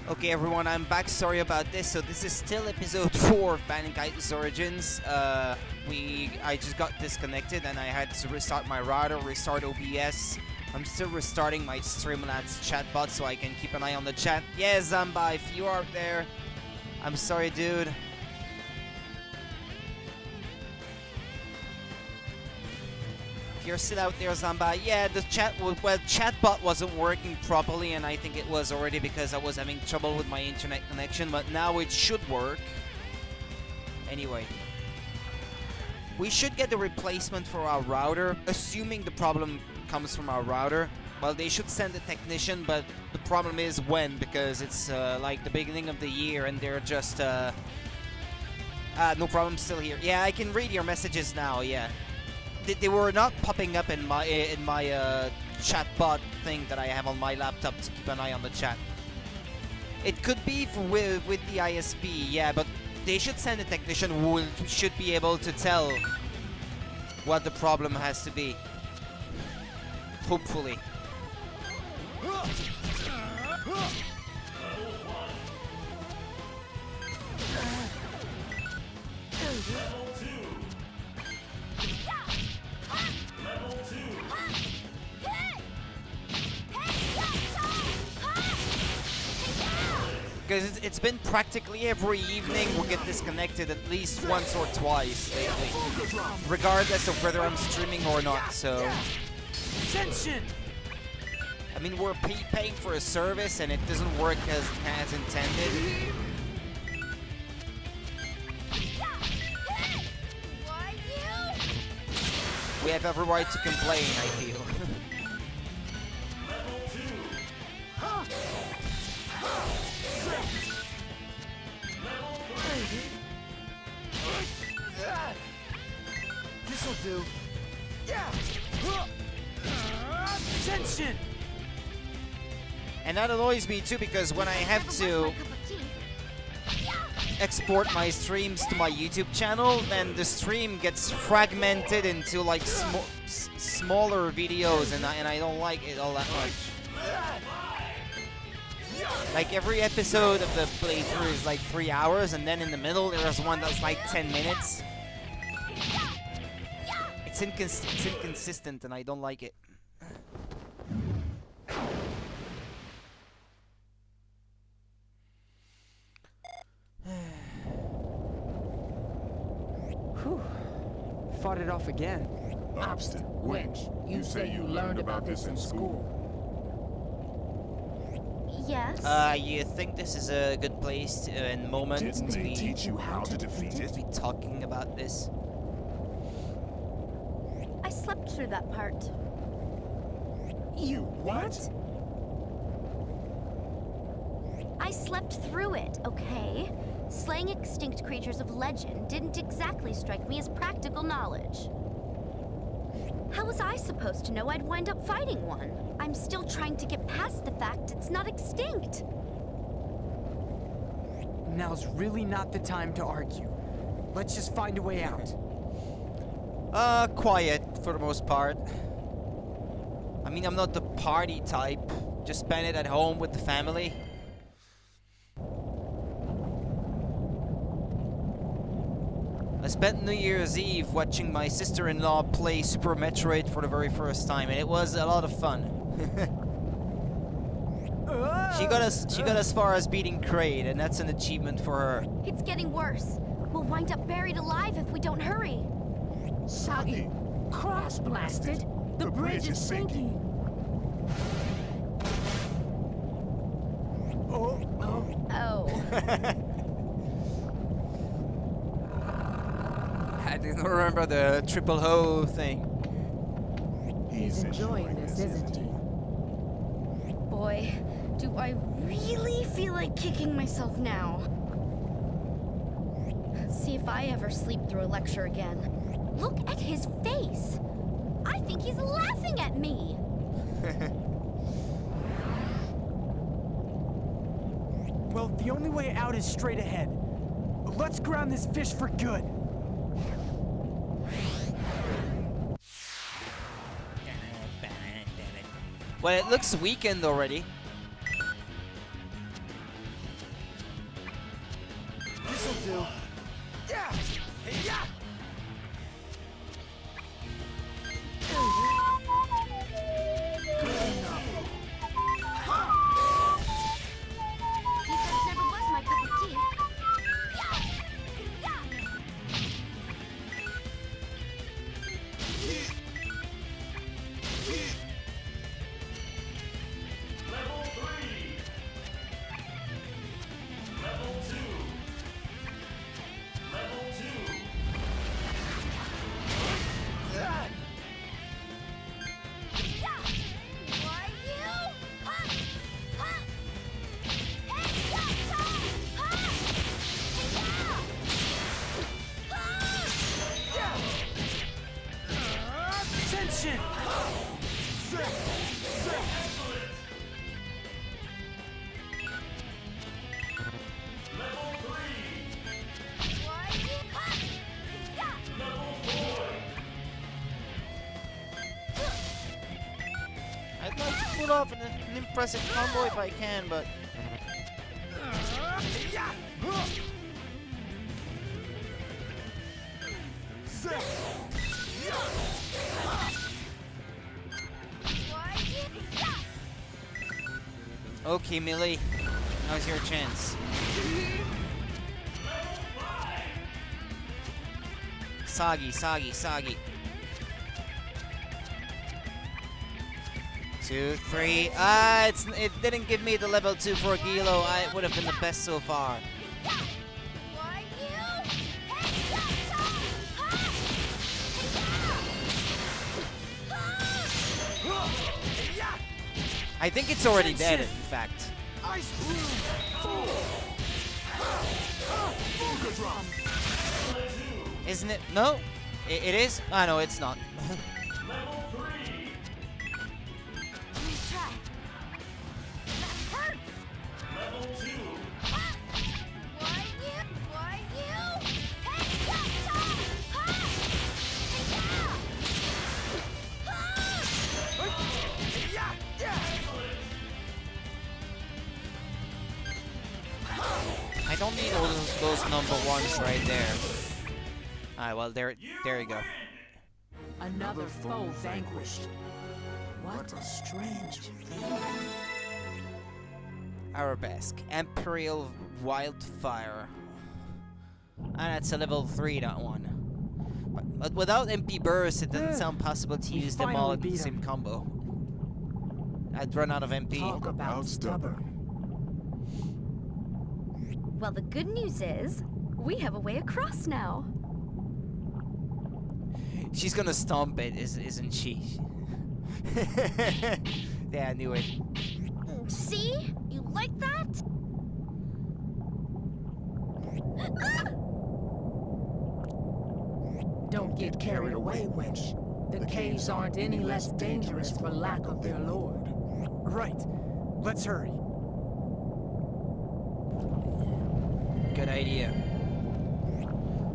Okay, everyone, I'm back. Sorry about this. So this is still episode 4 of Baten Kaitos Origins. I just got disconnected and I had to restart my router, restart OBS. I'm still restarting my Streamlabs chatbot so I can keep an eye on the chat. Yeah, Zamba, if you are there, I'm sorry, dude. If you're still out there, Zamba, yeah, the chatbot wasn't working properly, and I think it was already because I was having trouble with my internet connection, but now it should work. Anyway, we should get the replacement for our router, assuming the problem comes from our router. Well, they should send a technician, but the problem is when, because it's like the beginning of the year, and they're just no problem, still here. Yeah, I can read your messages now. Yeah. They were not popping up in my chatbot thing that I have on my laptop to keep an eye on the chat. It could be with the ISP, yeah, but they should send a technician who should be able to tell what the problem has to be. Hopefully. Because it's been practically every evening we get disconnected at least once or twice lately, regardless of whether I'm streaming or not. So, I mean, we're paying for a service and it doesn't work as intended. We have every right to complain, I feel. This'll do. Tension. And that annoys me too, because when I have to export my streams to my YouTube channel, then the stream gets fragmented into like smaller videos, and I don't like it all that much. Like every episode of the playthrough is like 3 hours, and then in the middle there's one that's like 10 minutes. It's inconsistent, and I don't like it. Whew. Fought it off again. Obstinate wench, you say you learned about this in school. Yes. You think this is a good place and moment Didn't to they be teach you how to defeat it? talking about this? I slept through that part. You what? I slept through it, okay? Slaying extinct creatures of legend didn't exactly strike me as practical knowledge. How was I supposed to know I'd wind up fighting one? I'm still trying to get past the fact it's not extinct. Now's really not the time to argue. Let's just find a way out. Quiet for the most part. I mean, I'm not the party type. Just spend it at home with the family. I spent New Year's Eve watching my sister-in-law play Super Metroid for the very first time, and it was a lot of fun. She got as far as beating Kraid, and that's an achievement for her. It's getting worse. We'll wind up buried alive if we don't hurry. Soggy, cross-blasted. The bridge is sinking. Oh. I didn't remember the triple ho thing. He's enjoying this, isn't he? Boy, do I really feel like kicking myself now. See if I ever sleep through a lecture again. Look at his face. I think he's laughing at me. Well, the only way out is straight ahead. Let's ground this fish for good. Well, it looks weakened already. This'll do. Yeah! Yeah! Defense never was my cup of tea. Yeah! Yeah! Level 3. Level 2. Level 2. Yeah! Why you? Ha! Ha! Hey, yeah! Ha! Yeah! Attention! Level 3. Why you? Ha! Yeah! Level 4. I'd like to pull off an impressive combo if I can, but Why you? Yeah! okay, Millie, now's your chance. Soggy, soggy, soggy. 2, 3. Ah, it didn't give me the level 2 for Gilo. It would have been the best so far. Why you? Hey, yeah! I think it's already dead, in fact. Ice bloom! Isn't it? No? It is? Ah, no, it's not. Level 3. Nice try. That hurts. Level 2. Why you? Why you? Hey, yeah! I don't need all those number ones right there. Alright, well, there you go. Another foe vanquished. What a strange feeling. Arabesque. Imperial Wildfire. And that's a level 3, that one. But without MP Burst, it doesn't sound possible to use them all in the same combo. I'd run out of MP. Talk about stubborn. Well, the good news is, we have a way across now. She's gonna stomp it, isn't she? Yeah, I knew it. See? You like that? Ah! Don't get carried away, witch. The caves aren't any less dangerous for lack of their lord. Right. Let's hurry. Good idea.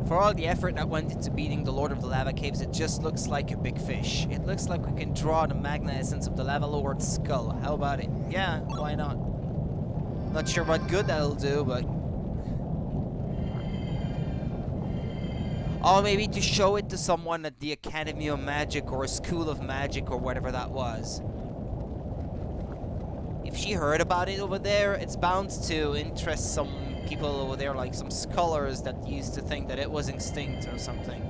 For all the effort that went into beating the Lord of the Lava Caves, it just looks like a big fish. It looks like we can draw the magna essence of the Lava Lord's skull. How about it? Yeah, why not? Not sure what good that'll do, but... Oh, maybe to show it to someone at the Academy of Magic or School of Magic or whatever that was. If she heard about it over there, it's bound to interest some people over there, like some scholars that used to think that it was extinct or something.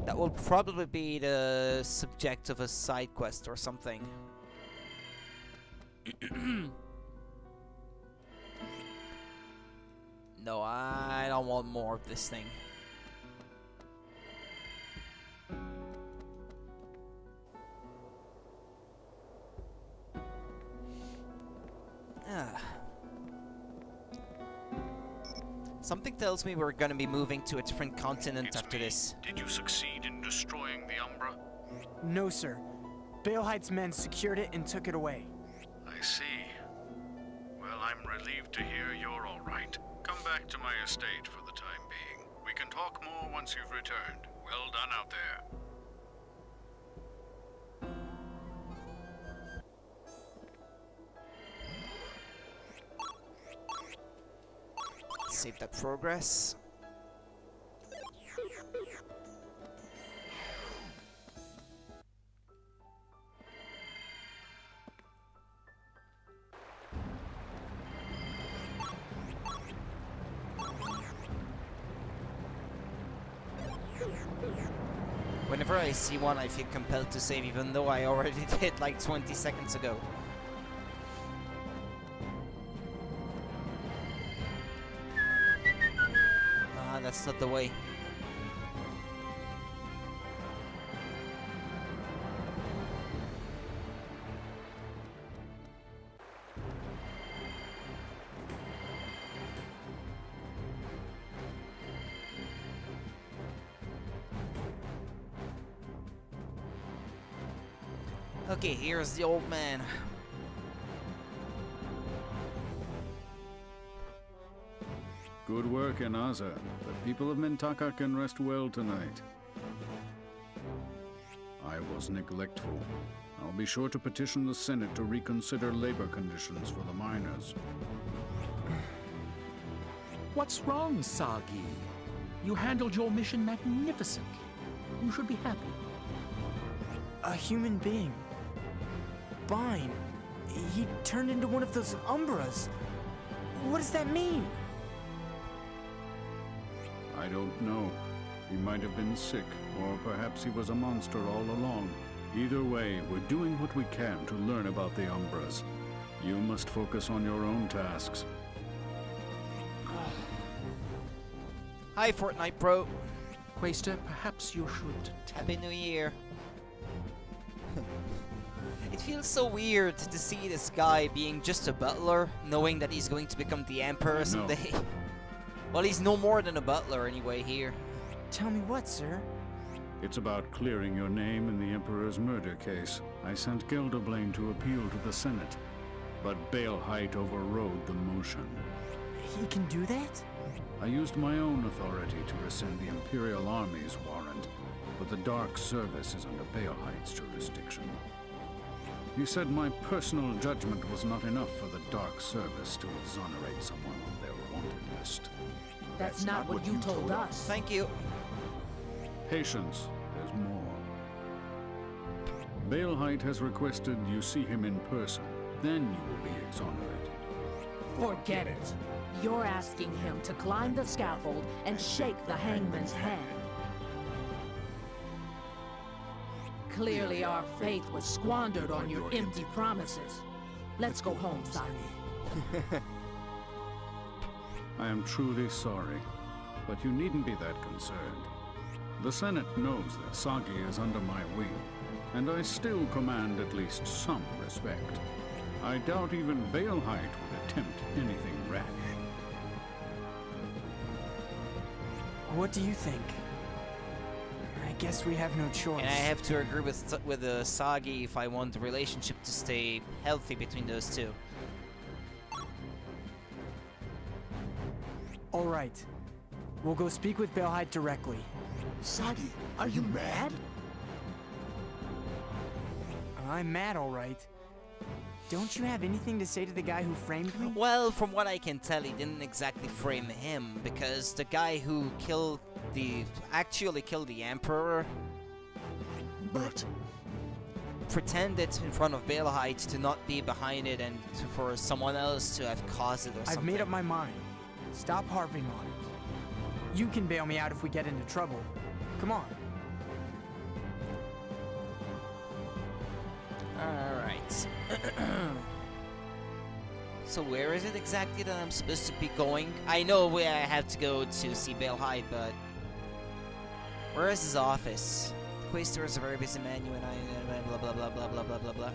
That will probably be the subject of a side quest or something. No, I don't want more of this thing. Something tells me we're gonna be moving to a different continent after this. Did you succeed in destroying the Umbra? No, sir. Balehide's men secured it and took it away. I see. Well, I'm relieved to hear you're all right. Come back to my estate for the time being. We can talk more once you've returned. Well done out there. Save that progress. Whenever I see one, I feel compelled to save, even though I already did like 20 seconds ago. Ah, that's not the way. Okay, here's the old man. Good work, Inaza. The people of Mintaka can rest well tonight. I was neglectful. I'll be sure to petition the Senate to reconsider labor conditions for the miners. What's wrong, Sagi? You handled your mission magnificently. You should be happy. A human being. Fine. He turned into one of those Umbras. What does that mean? I don't know. He might have been sick, or perhaps he was a monster all along. Either way, we're doing what we can to learn about the Umbras. You must focus on your own tasks. Hi, Fortnite Pro. Quaster, perhaps you should tell Happy New Year. It feels so weird to see this guy being just a butler, knowing that he's going to become the Emperor someday. Well, he's no more than a butler anyway here. Tell me what, sir? It's about clearing your name in the Emperor's murder case. I sent Gelderblane to appeal to the Senate, but Baelheit overrode the motion. He can do that? I used my own authority to rescind the Imperial Army's warrant, but the Dark Service is under Baelheit's jurisdiction. He said my personal judgment was not enough for the Dark Service to exonerate someone on their wanted list. That's not what you told us. Thank you. Patience, there's more. Baelheit has requested you see him in person, then you will be exonerated. Forget it. You're asking him to climb the scaffold and shake the hangman's hand. Clearly our faith was squandered on your empty promises. Let's go home, Sagi. I am truly sorry, but you needn't be that concerned. The Senate knows that Sagi is under my wing, and I still command at least some respect. I doubt even Baelheit would attempt anything rash. What do you think? I guess we have no choice. And I have to agree with Sagi if I want the relationship to stay healthy between those two. All right. We'll go speak with Baelheit directly. Sagi, are you mad? I'm mad, all right. Don't you have anything to say to the guy who framed me? Well, from what I can tell, he didn't exactly frame him, because the guy who actually killed the Emperor But pretended in front of Baelheit to not be behind it and for someone else to have caused it or something. I've made up my mind. Stop harping on it. You can bail me out if we get into trouble. Come on. Alright. So where is it exactly that I'm supposed to be going? I know where I have to go to see Baelheit, but where is his office? Quaestor is a very busy man, you and I blah blah blah blah blah blah blah blah.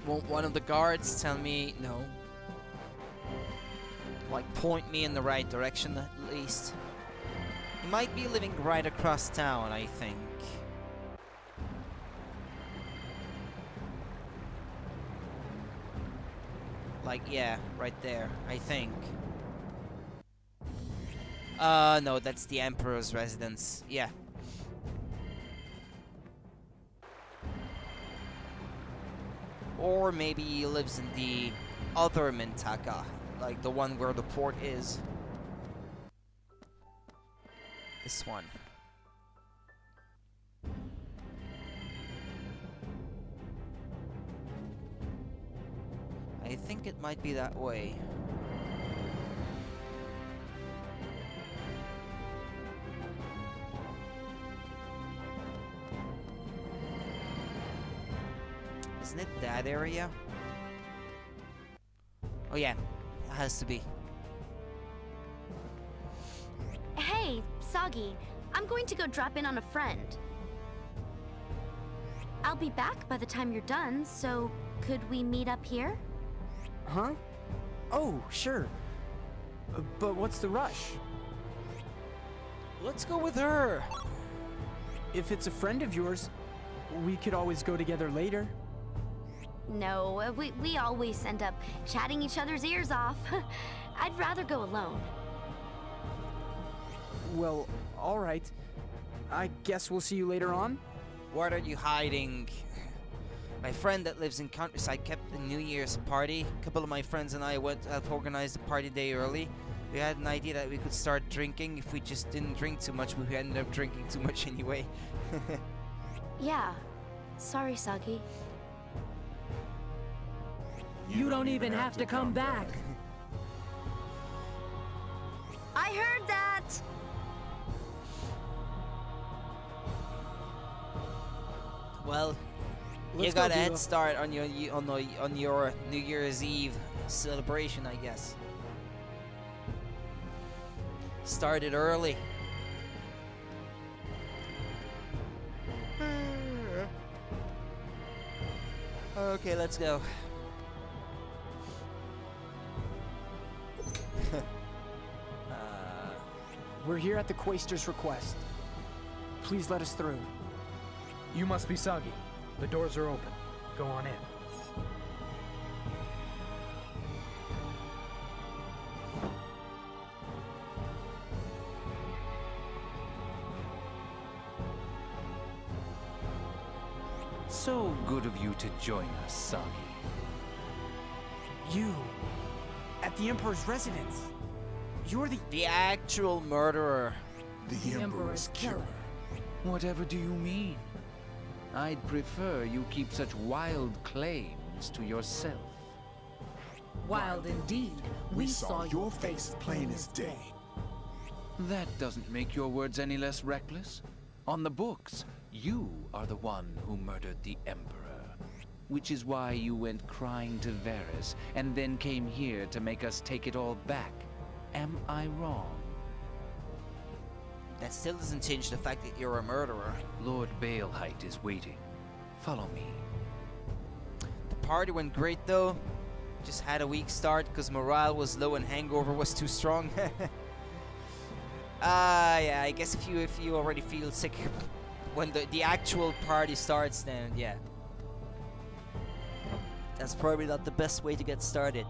Won't one of the guards tell me no? Like, point me in the right direction at least. He might be living right across town, I think. Like, yeah, right there, I think. No, that's the Emperor's residence. Yeah. or maybe he lives in the other Mintaka, like the one where the port is. This one. I think it might be that way. Isn't it that area? Oh yeah, it has to be. Hey, Soggy, I'm going to go drop in on a friend. I'll be back by the time you're done, so could we meet up here? Huh? Oh, sure. But what's the rush? Let's go with her. If it's a friend of yours, we could always go together later. No, we always end up chatting each other's ears off. I'd rather go alone. Well, alright. I guess we'll see you later on. What are you hiding? My friend that lives in countryside kept a New Year's party. A couple of my friends and I went to organize the party day early. We had an idea that we could start drinking if we just didn't drink too much, but we ended up drinking too much anyway. Yeah. Sorry, Soggy. You don't even have to come back. I heard that! Well, you Let's got go, a head Dila. start on your New Year's Eve celebration, I guess. Started early. Okay, let's go. We're here at the Quaestor's request. Please let us through. You must be Soggy. The doors are open. Go on in. So good of you to join us, Soggy. You, at the Emperor's residence. You're The actual murderer. The Emperor's killer. Whatever do you mean? I'd prefer you keep such wild claims to yourself. Wild indeed. We saw your face plain as day. That doesn't make your words any less reckless. On the books, you are the one who murdered the Emperor. Which is why you went crying to Varys and then came here to make us take it all back. Am I wrong? That still doesn't change the fact that you're a murderer. Lord Balehite is waiting. Follow me. The party went great though. Just had a weak start because morale was low and hangover was too strong. Yeah, I guess if you already feel sick when the actual party starts, then yeah. That's probably not the best way to get started.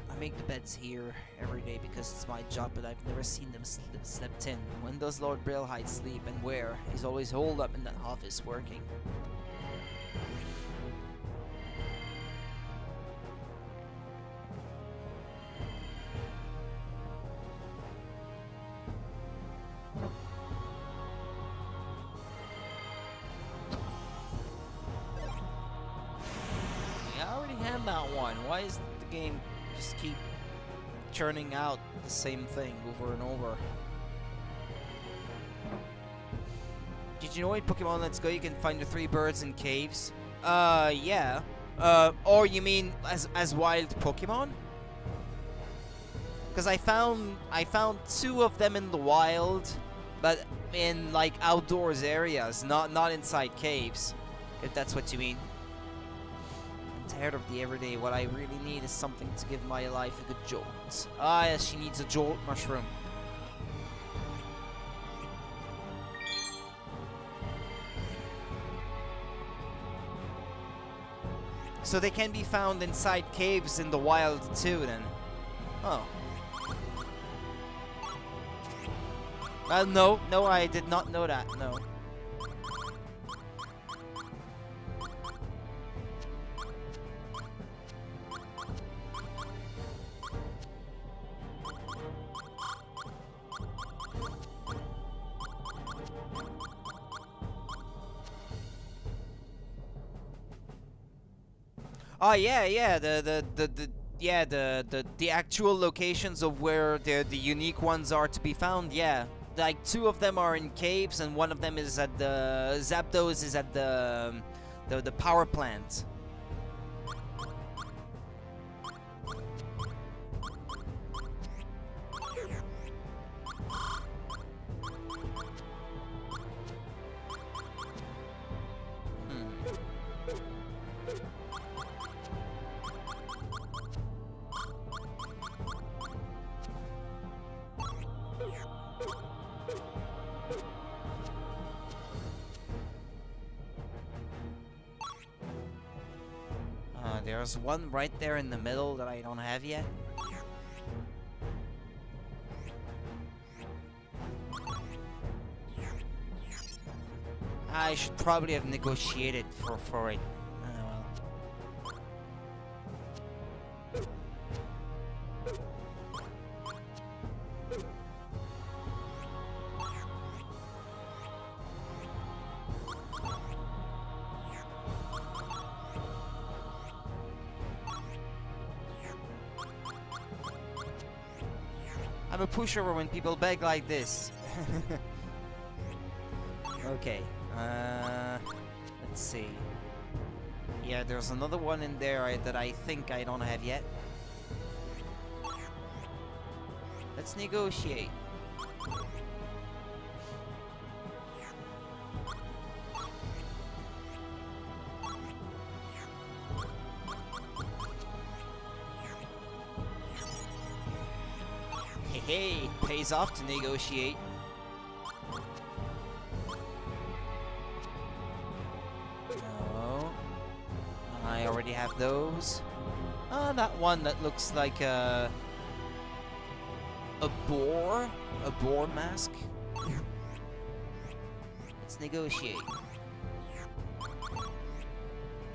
I make the beds here every day because it's my job, but I've never seen them slept in. When does Lord Braillehyde sleep and where? He's always holed up in that office working. I already have that one. Why is the game just keep churning out the same thing over and over? Did you know in Pokemon Let's Go you can find the 3 birds in caves? Yeah. Or you mean as wild Pokemon? Because I found 2 of them in the wild, but in like outdoors areas, not inside caves. If that's what you mean. I'm tired of the everyday. What I really need is something to give my life a good jolt. Ah, yes, she needs a jolt mushroom. So they can be found inside caves in the wild too, then. Oh. No, no, I did not know that, no. Oh yeah, the actual locations of where the unique ones are to be found, yeah. Like 2 of them are in caves and 1 of them is at the Zapdos is at the power plant. There's one right there in the middle that I don't have yet. I should probably have negotiated for it. Well. I'm a pushover when people beg like this. Okay, let's see. Yeah, there's another one in there that I think I don't have yet. Let's negotiate. Hey, pays off to negotiate. No. I already have those. Oh, that one that looks like a boar mask. Let's negotiate.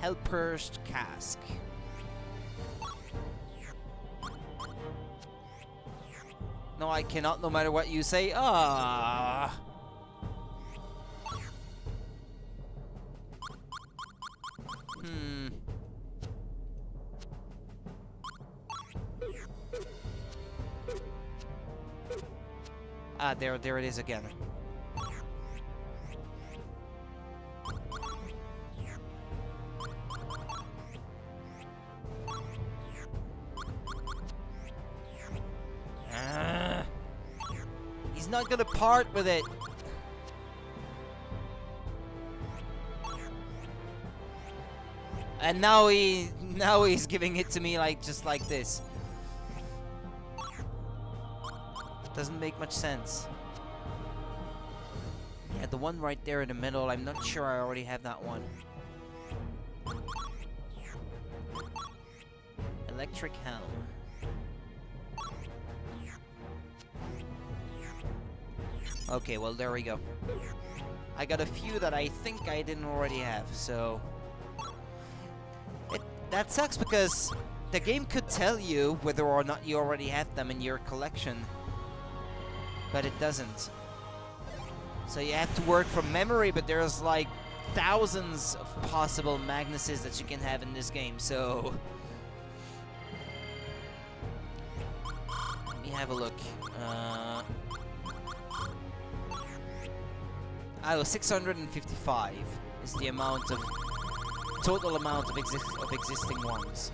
Helper's cask. No, I cannot, no matter what you say. Ah. Ah, there it is again. He's not gonna part with it. And now he's giving it to me just like this. Doesn't make much sense. Yeah, the one right there in the middle, I'm not sure I already have that one. Electric helm. Okay, well, there we go. I got a few that I think I didn't already have, so... That sucks because the game could tell you whether or not you already have them in your collection. But it doesn't. So you have to work from memory, but there's like thousands of possible Magnuses that you can have in this game, so... Let me have a look. Oh, 655 is the amount of... total amount of existing ones.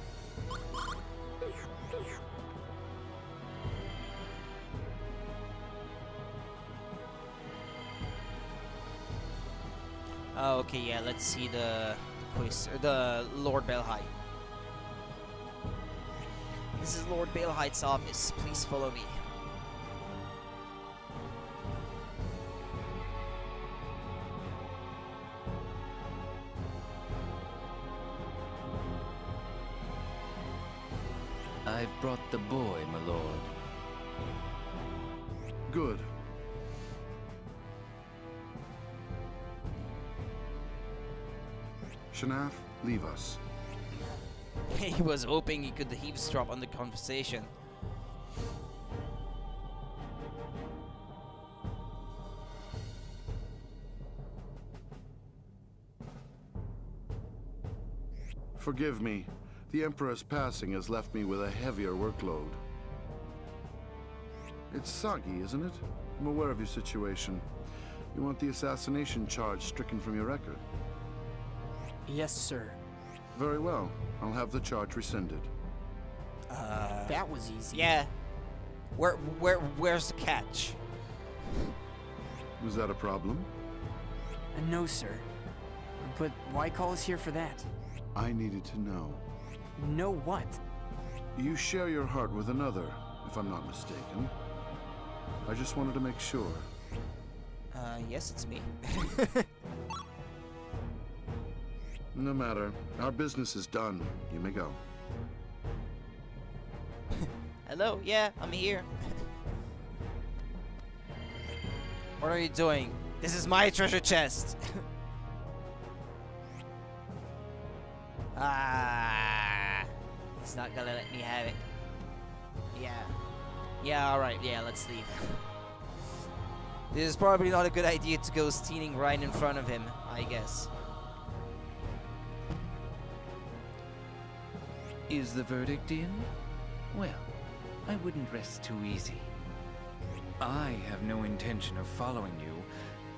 Oh, okay, yeah, let's see the quiz, or the Lord Belhite. This is Lord Belhite's office. Please follow me. I've brought the boy, my lord. Good. Shanaf, leave us. He was hoping he could eavesdrop on the conversation. Forgive me. The Emperor's passing has left me with a heavier workload. It's Sagi, isn't it? I'm aware of your situation. You want the assassination charge stricken from your record? Yes, sir. Very well. I'll have the charge rescinded. That was easy. Yeah. Where's the catch? Was that a problem? No, sir. But why call us here for that? I needed to know. Know what? You share your heart with another, if I'm not mistaken. I just wanted to make sure. Yes, it's me. No matter. Our business is done. You may go. Hello, yeah, I'm here. What are you doing? This is my treasure chest. He's not gonna let me have it. Yeah, alright, yeah, let's leave. This is probably not a good idea to go stealing right in front of him, I guess. Is the verdict in? Well, I wouldn't rest too easy. I have no intention of following you,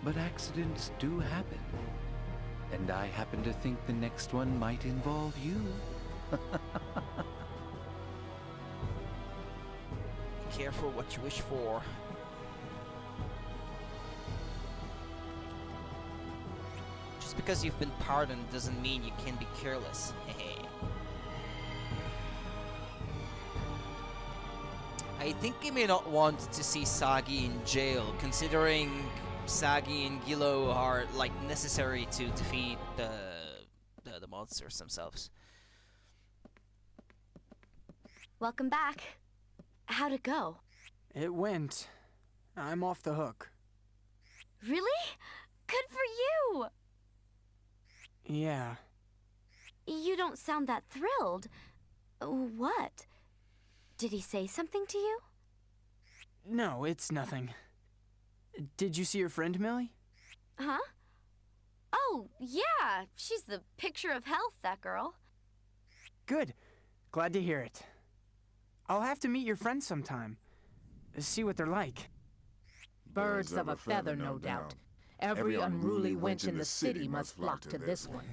but accidents do happen. And I happen to think the next one might involve you. Be careful what you wish for. Just because you've been pardoned doesn't mean you can be careless. I think he may not want to see Sagi in jail, considering Sagi and Gilo are like necessary to defeat the monsters themselves. Welcome back. How'd it go? It went. I'm off the hook. Really? Good for you! Yeah. You don't sound that thrilled. What? Did he say something to you? No, it's nothing. Did you see your friend, Millie? Huh? Oh, yeah. She's the picture of health, that girl. Good. Glad to hear it. I'll have to meet your friends sometime. See what they're like. Birds of a feather, no doubt. Every unruly wench in the city must flock to this one.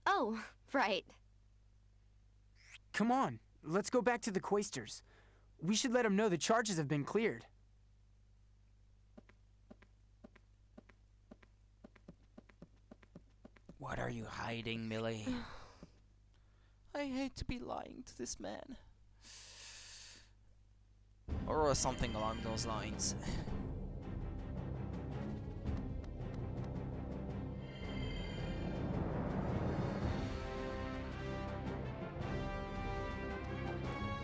Oh, right. Come on, let's go back to the Quaestors. We should let them know the charges have been cleared. What are you hiding, Millie? I hate to be lying to this man. Or something along those lines.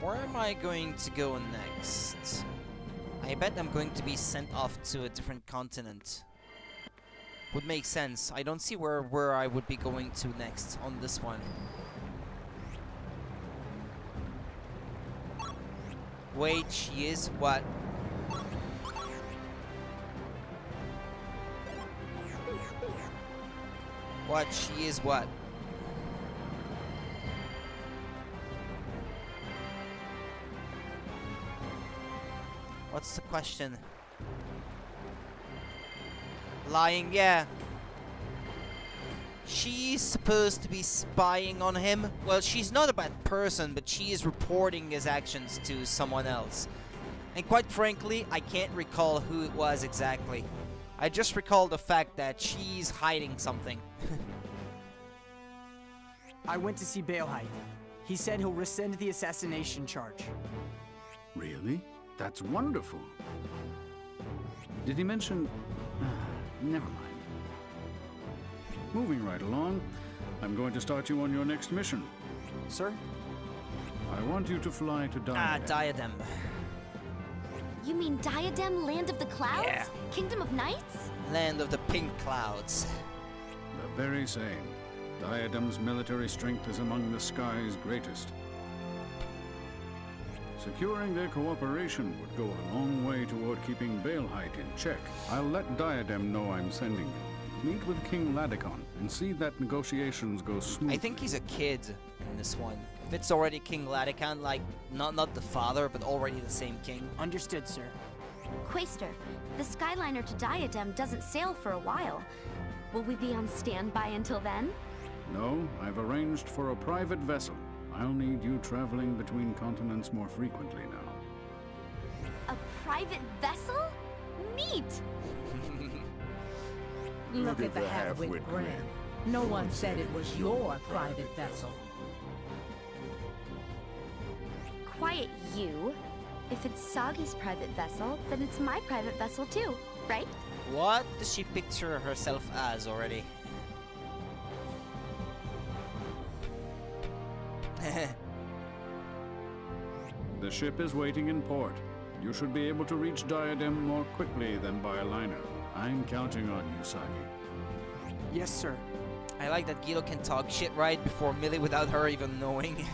Where am I going to go next? I bet I'm going to be sent off to a different continent. Would make sense. I don't see where I would be going to next on this one. Wait, she is what? What? She is what? What's the question? Lying, yeah. She's supposed to be spying on him. Well, she's not a bad person, but she is reporting his actions to someone else. And quite frankly, I can't recall who it was exactly. I just recall the fact that she's hiding something. I went to see Baelheit. He said he'll rescind the assassination charge. Really? That's wonderful. Did he mention... never mind. Moving right along, I'm going to start you on your next mission. Sir? I want you to fly to Diadem. Diadem. You mean Diadem, Land of the Clouds? Yeah. Kingdom of Knights? Land of the Pink Clouds. The Very same. Diadem's military strength is among the sky's greatest. Securing their cooperation would go a long way toward keeping Baelheit in check. I'll let Diadem know I'm sending you. Meet with King Ladicon and see that negotiations go smoothly. I think he's a kid in this one. If it's already King Ladicon, like, not the father, but already the same king. Understood, sir. Quaestor, the Skyliner to Diadem doesn't sail for a while. Will we be on standby until then? No, I've arranged for a private vessel. I'll need you traveling between continents more frequently now. A private vessel? Neat! Look at the half-wit grin. No one said it was your private vessel. Quiet, you. If it's Sagi's private vessel, then it's my private vessel too, right? What does she picture herself as already? The ship is waiting in port. You should be able to reach Diadem more quickly than by a liner. I'm counting on you, Sagi. Yes, sir. I like that Guido can talk shit right before Millie without her even knowing.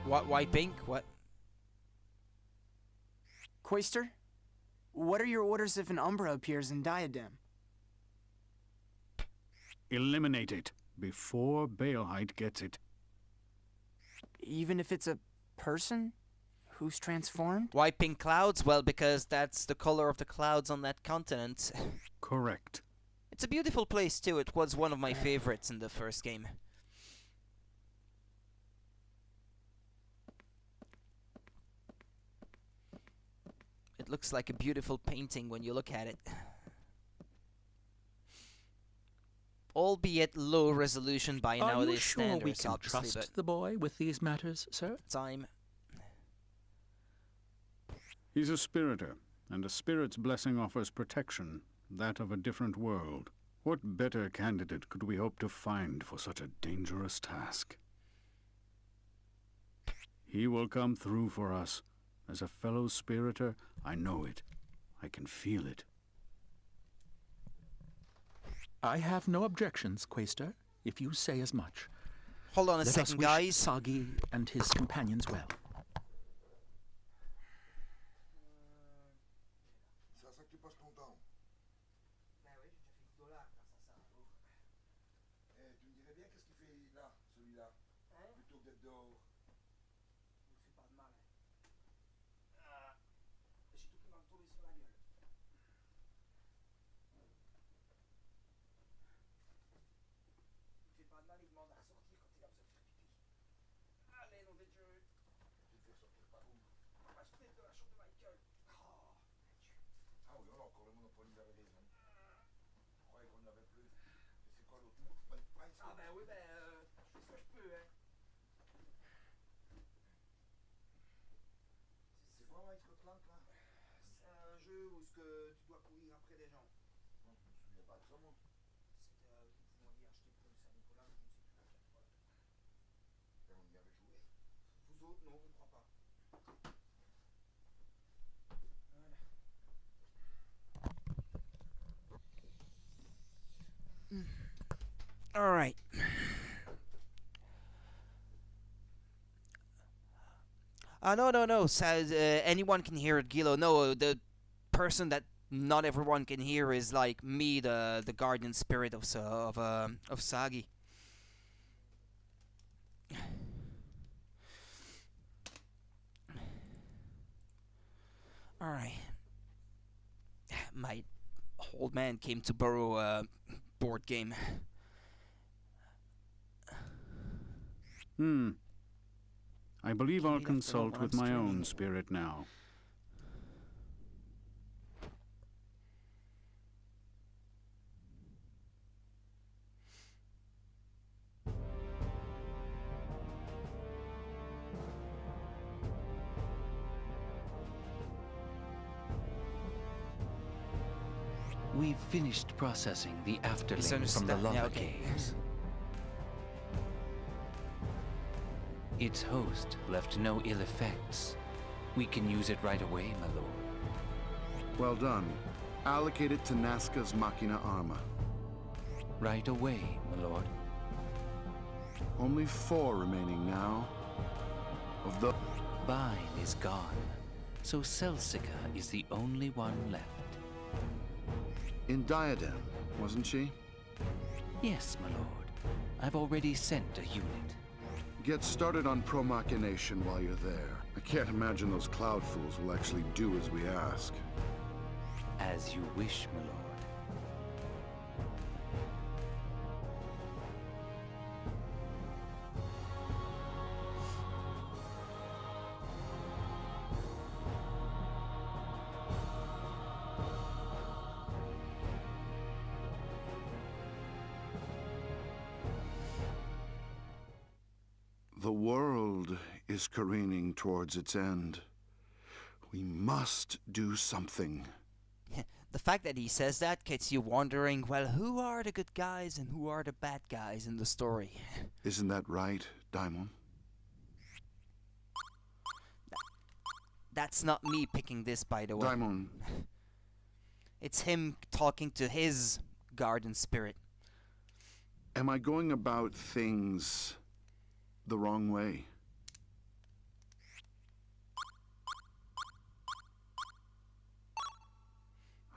What? Why pink? What? Quaestor, what are your orders if an Umbra appears in Diadem? Eliminate it before Baelheit gets it. Even if it's a person who's transformed? Why pink clouds? Well, because that's the color of the clouds on that continent. Correct. It's a beautiful place too. It was one of my favorites in the first game. It looks like a beautiful painting when you look at it. Albeit low resolution by nowadays standards, we can obviously, trust the boy with these matters, sir? but time. He's a spiriter, and a spirit's blessing offers protection, that of a different world. What better candidate could we hope to find for such a dangerous task? He will come through for us. As a fellow spiriter, I know it. I can feel it. I have no objections, Quaestor, if you say as much. Hold on a Let us second, wish guys. Sagi and his companions well. C'est à ça que tu passes ton temps. Eh, tu me dirais bien qu'est-ce qu'il fait là, celui-là, plutôt que d'être dehors. Ah oui, on a encore le monopole de la raison. Je croyais qu'on ne l'avait plus. Et c'est quoi l'autre mot? Ah ben oui, je fais ce que je peux, hein. C'est quoi Mike Scotland là? C'est un jeu où tu dois courir après des gens. Non, je me souviens pas de ça moi. C'était vous m'aviez acheté pour le Saint-Nicolas, mais je ne sais plus à quelle fois. Et on y avait joué. Vous autres, non, je ne crois pas. All right. No. Anyone can hear it, Gilo. No, the person that not everyone can hear is like me, the guardian spirit of Sagi. All right. My old man came to borrow a board game. I believe I'll consult with my own spirit now. We've finished processing the afterlink from the lava caves. Its host left no ill effects. We can use it right away, my lord. Well done. Allocate it to Nazca's Machina Arma. Right away, my lord. Only 4 remaining now. Of the... Bine is gone, so Celsica is the only one left. In Diadem, wasn't she? Yes, my lord. I've already sent a unit. Get started on Promachination while you're there. I can't imagine those cloud fools will actually do as we ask. As you wish, my lord. The world is careening towards its end. We must do something. The fact that he says that gets you wondering, well, who are the good guys and who are the bad guys in the story? Isn't that right, Daimon? That's not me picking this, by the way. Daimon. It's him talking to his garden spirit. Am I going about things the wrong way?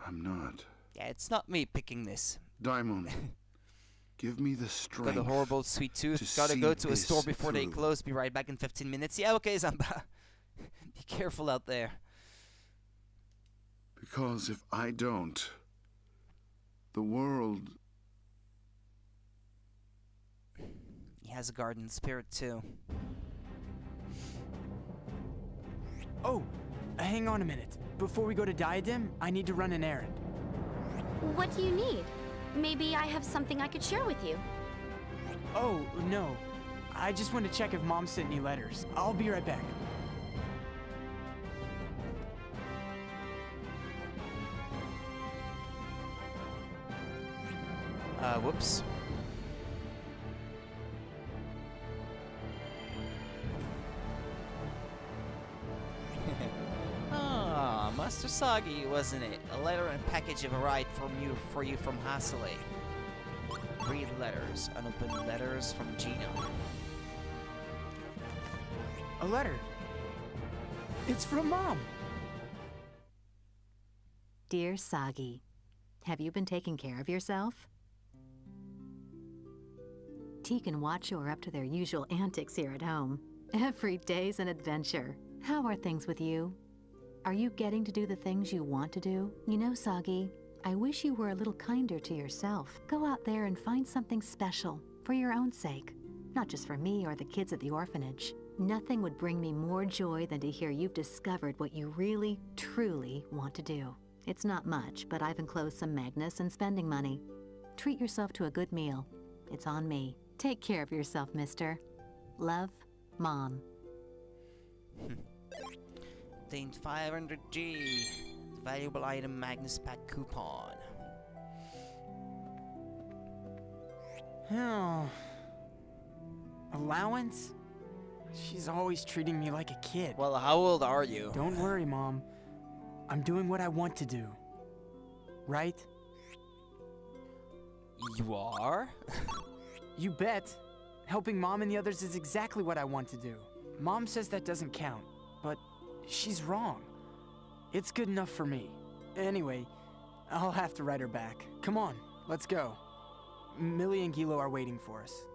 I'm not. Yeah, it's not me picking this. Daimon, give me the strength. Got a horrible sweet tooth. Gotta go to a store before they close. Be right back in 15 minutes. Yeah, okay, Zamba. Be careful out there. Because if I don't, the world... He has a garden spirit too. Oh, hang on a minute. Before we go to Diadem, I need to run an errand. What do you need? Maybe I have something I could share with you. Oh, no. I just want to check if Mom sent any letters. I'll be right back. Whoops. Ah, Master Sagi, wasn't it? A letter and package have arrived for you from Hasele. Read letters. Unopened letters from Gina. A letter. It's from Mom. Dear Sagi, have you been taking care of yourself? Teak and Watcho are up to their usual antics here at home. Every day's an adventure. How are things with you? Are you getting to do the things you want to do? You know, Sagi, I wish you were a little kinder to yourself. Go out there and find something special, for your own sake. Not just for me or the kids at the orphanage. Nothing would bring me more joy than to hear you've discovered what you really, truly want to do. It's not much, but I've enclosed some Magnus and spending money. Treat yourself to a good meal. It's on me. Take care of yourself, mister. Love, Mom. Obtained 500G. Valuable item Magnus Pack coupon. Oh. Allowance? She's always treating me like a kid. Well, how old are you? Don't worry, Mom. I'm doing what I want to do. Right? You are? You bet. Helping Mom and the others is exactly what I want to do. Mom says that doesn't count, but she's wrong. It's good enough for me. Anyway, I'll have to write her back. Come on, let's go. Millie and Gilo are waiting for us.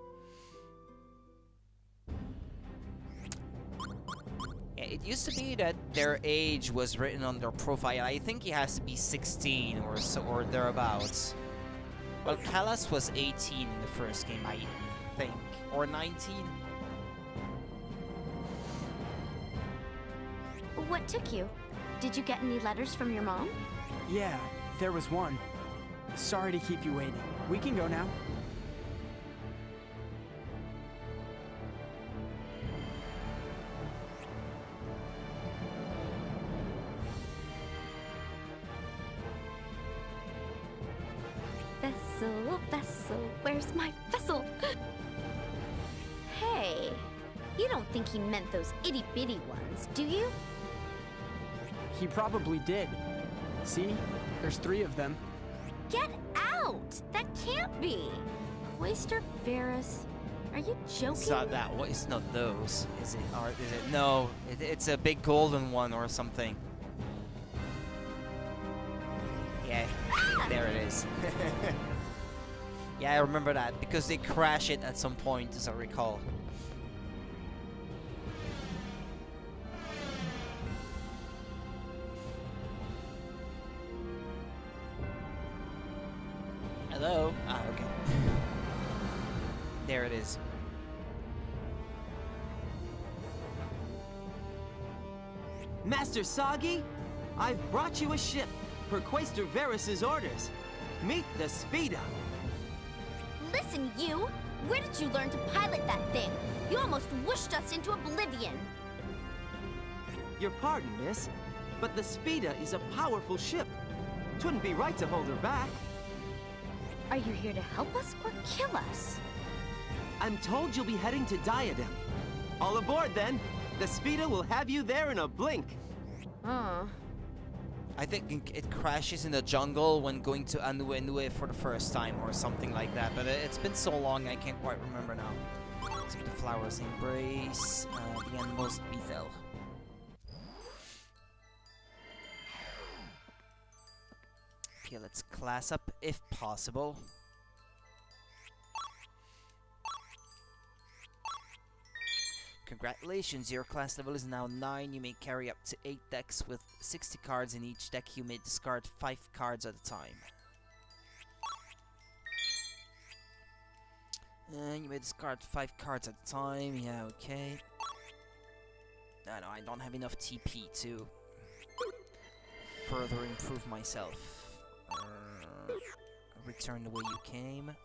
Yeah, it used to be that their age was written on their profile. I think he has to be 16 or so, or thereabouts. Well, Kalas was 18 in the first game, I think. Or 19? What took you? Did you get any letters from your mom? Yeah, there was one. Sorry to keep you waiting. We can go now. Vessel, vessel, where's my vessel? Hey, you don't think he meant those itty-bitty ones, do you? He probably did. See? There's 3 of them. Get out! That can't be! Quaestor Varus, are you joking? It's not that one. It's not those. Is it? Or is it? No. It's a big golden one or something. Yeah. There it is. Yeah, I remember that because they crash it at some point, as I recall. Hello? Ah, okay. There it is. Master Sagi, I've brought you a ship per Quaestor Varus's orders. Meet the Speeda. Listen, you! Where did you learn to pilot that thing? You almost whooshed us into oblivion. Your pardon, miss, but the Speeda is a powerful ship. 'Twouldn't be right to hold her back. Are you here to help us or kill us? I'm told you'll be heading to Diadem. All aboard, then. The Speeda will have you there in a blink. I think it crashes in the jungle when going to Anue for the first time or something like that, but it's been so long I can't quite remember now. So the flowers embrace, the animals befell. Okay, let's class up if possible. Congratulations, your class level is now 9. You may carry up to 8 decks with 60 cards in each deck. You may discard 5 cards at a time. You may discard 5 cards at a time. Yeah, okay. No, I don't have enough TP to further improve myself. Return the way you came.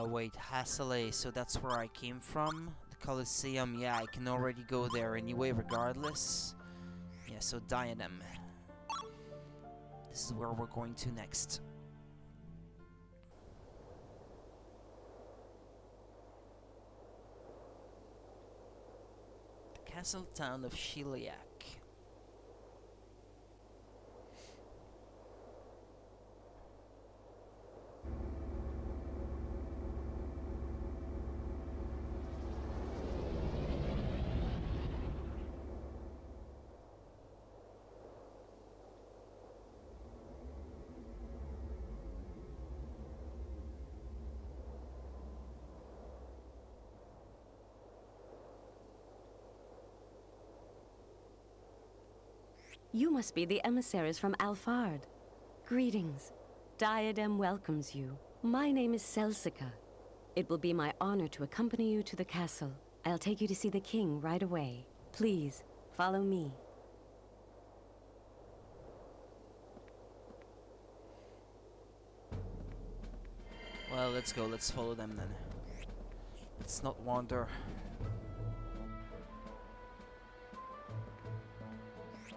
Wait, Hassale, so that's where I came from? The Colosseum, yeah, I can already go there anyway, regardless. Yeah, so Diadem. This is where we're going to next. The castle town of Shiliak. You must be the emissaries from Alfard. Greetings. Diadem welcomes you. My name is Celsica. It will be my honor to accompany you to the castle. I'll take you to see the king right away. Please, follow me. Well, let's go. Let's follow them then. Let's not wander.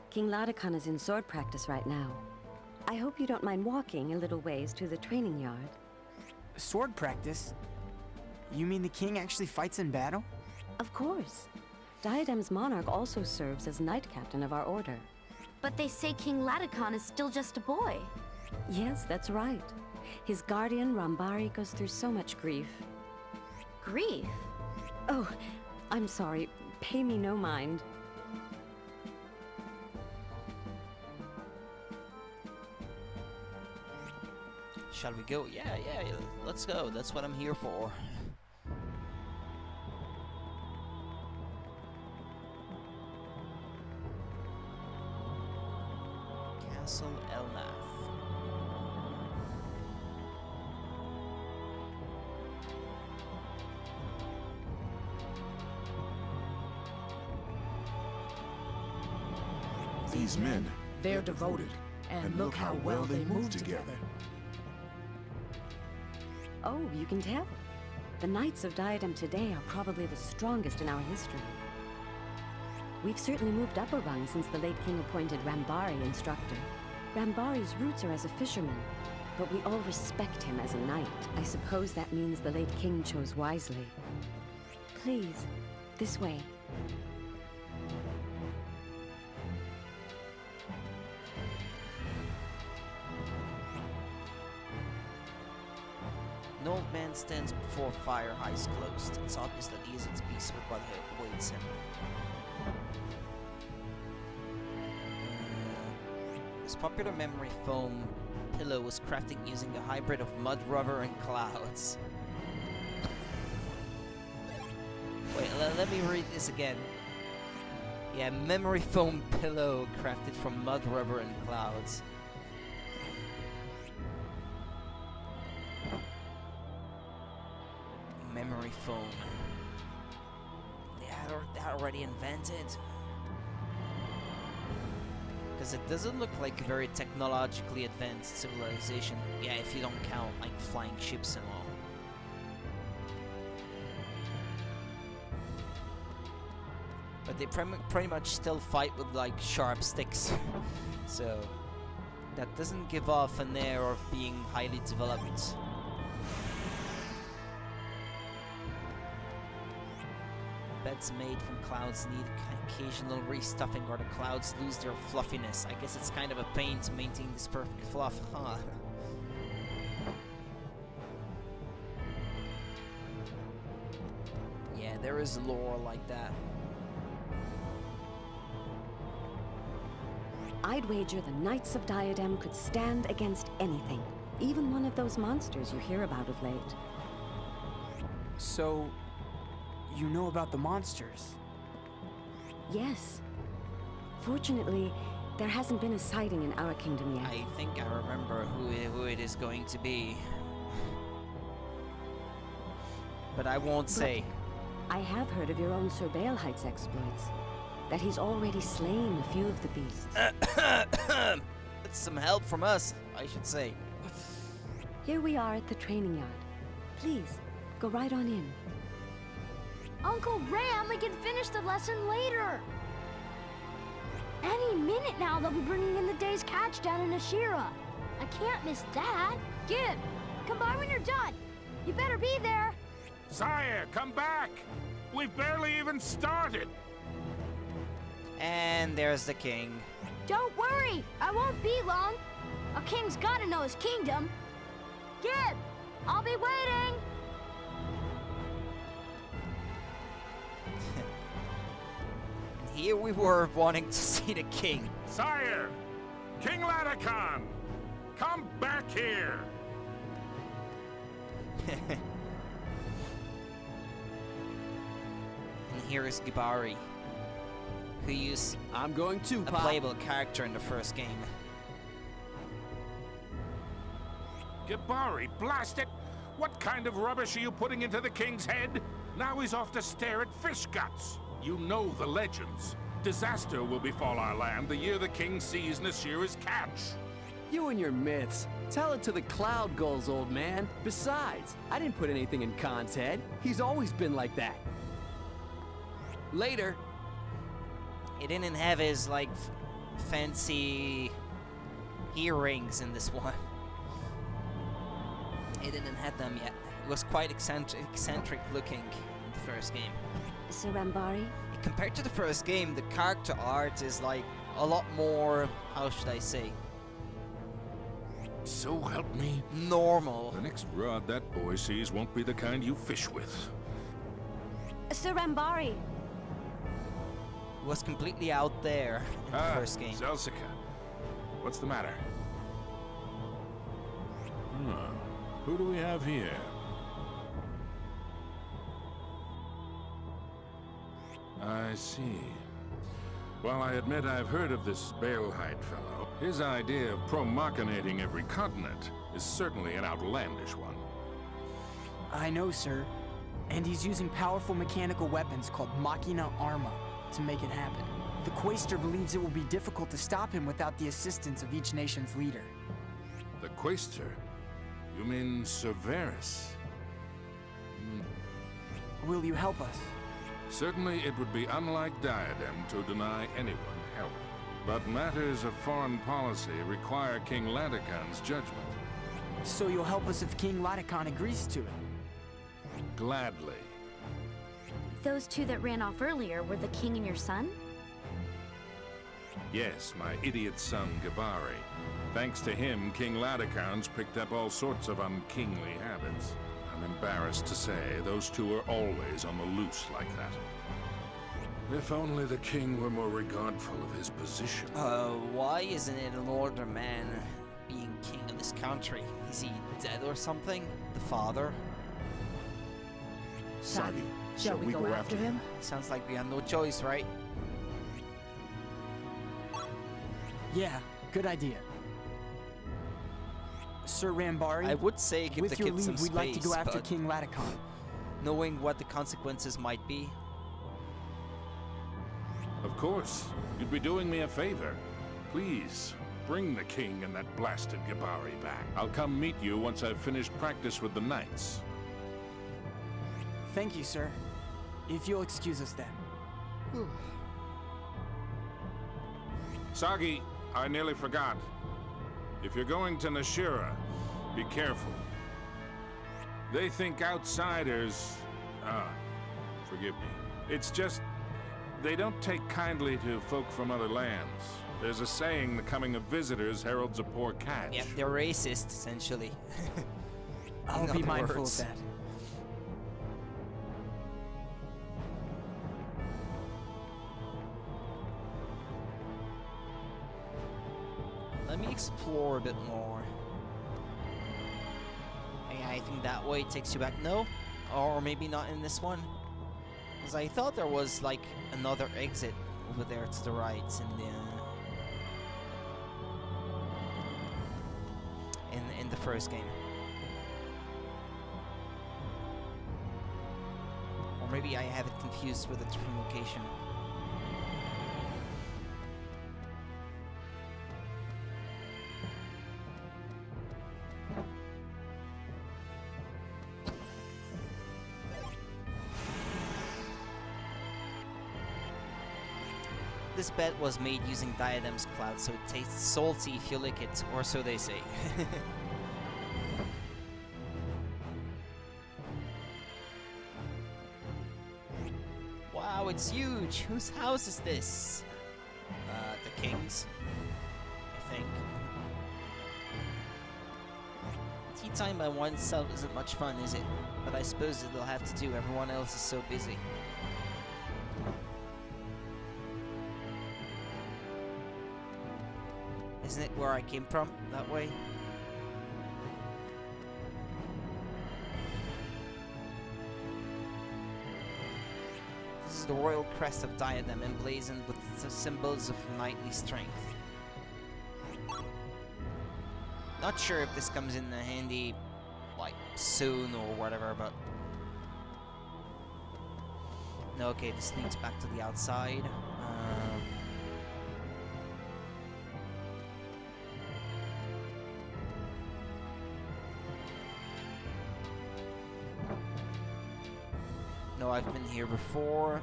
King Laocoon is in sword practice right now. I hope you don't mind walking a little ways to the training yard. Sword practice? You mean the king actually fights in battle? Of course. Diadem's monarch also serves as knight captain of our order. But they say King Laocoon is still just a boy. Yes, that's right. His guardian, Rambari, goes through so much grief. Grief? Oh, I'm sorry. Pay me no mind. Shall we go? Yeah, let's go. That's what I'm here for. Castle Elnath. These men, they're devoted. And look how well they move together. Oh, you can tell. The Knights of Diadem today are probably the strongest in our history. We've certainly moved up a rung since the late king appointed Rambari instructor. Rambari's roots are as a fisherman, but we all respect him as a knight. I suppose that means the late king chose wisely. Please, this way. An old man stands before fire, eyes closed. It's obvious that he is at peace with what awaits him. This popular memory foam pillow was crafted using a hybrid of mud, rubber, and clouds. Wait, let me read this again. Yeah, memory foam pillow crafted from mud, rubber, and clouds. Memory foam. They already invented. Because it doesn't look like a very technologically advanced civilization. Yeah, if you don't count like flying ships and all. But they pretty much still fight with like sharp sticks. So that doesn't give off an air of being highly developed. Beds made from clouds need occasional restuffing or the clouds lose their fluffiness. I guess it's kind of a pain to maintain this perfect fluff, huh? Yeah, there is lore like that. I'd wager the Knights of Diadem could stand against anything, even one of those monsters you hear about of late. So, you know about the monsters? Yes. Fortunately, there hasn't been a sighting in our kingdom yet. I think I remember who it is going to be. But I won't say. I have heard of your own Sir Baelheight's exploits. That he's already slain a few of the beasts. It's some help from us, I should say. Here we are at the training yard. Please, go right on in. Uncle Ram, we can finish the lesson later. Any minute now, they'll be bringing in the day's catch down in Ashira. I can't miss that. Gib, come by when you're done. You better be there. Sire, come back. We've barely even started. And there's the king. Don't worry, I won't be long. A king's gotta know his kingdom. Gib, I'll be waiting. And here we were wanting to see the king. Sire, King Ladakon, come back here. And here is Gibari, who used I'm going to, a Pop. playable character in the first game. Gibari, blast it! What kind of rubbish are you putting into the king's head? Now he's off to stare at fish guts. You know the legends. Disaster will befall our land the year the king sees Nashira's catch. You and your myths. Tell it to the cloud gulls, old man. Besides, I didn't put anything in Khan's head. He's always been like that. Later. He didn't have his, like, fancy earrings in this one. He didn't have them yet. It was quite eccentric looking in the first game. Sir Rambari? Compared to the first game, the character art is, like, a lot more, how should I say? So help me. Normal. The next rod that boy sees won't be the kind you fish with. Sir Rambari! Was completely out there in the first game. Zelsica. What's the matter? Who do we have here? I see. Well, I admit I've heard of this Baelheit fellow. His idea of promachinating every continent is certainly an outlandish one. I know, sir. And he's using powerful mechanical weapons called Machina Arma to make it happen. The Quaestor believes it will be difficult to stop him without the assistance of each nation's leader. The Quaestor? You mean Severus? Will you help us? Certainly it would be unlike Diadem to deny anyone help. But matters of foreign policy require King Latecan's judgment. So you'll help us if King Latecan agrees to it? Gladly. Those two that ran off earlier were the king and your son? Yes, my idiot son, Gabari. Thanks to him, King Latecan's picked up all sorts of unkingly habits. I'm embarrassed to say those two are always on the loose like that. If only the king were more regardful of his position. Why isn't it an older man being king of this country? Is he dead or something? The father? Sagi, shall we go after him? Sounds like we have no choice, right? Yeah, good idea. Sir Rambari, I would say give with the your kid some leave, we'd like to go space, after but King Latecan. knowing what the consequences might be. Of course. You'd be doing me a favor. Please, bring the king and that blasted Gabari back. I'll come meet you once I've finished practice with the knights. Thank you, sir. If you'll excuse us then. Sagi, I nearly forgot. If you're going to Nashira, be careful. They think outsiders... forgive me. It's just... they don't take kindly to folk from other lands. There's a saying, the coming of visitors heralds a poor catch. Yep, they're racist, essentially. I'll be mindful of that. Let me explore a bit more. Yeah, I think that way takes you back. No? Or maybe not in this one? Because I thought there was like another exit over there to the right in the first game. Or maybe I have it confused with a different location. This bet was made using Diadem's cloud, so it tastes salty if you lick it, or so they say. Wow, it's huge! Whose house is this? The king's, I think. Tea time by oneself isn't much fun, is it? But I suppose it'll have to do, everyone else is so busy. Isn't it where I came from, that way? This is the royal crest of Diadem, emblazoned with the symbols of knightly strength. Not sure if this comes in handy, like, soon or whatever, but... No, okay, this leads back to the outside. No, I've been here before.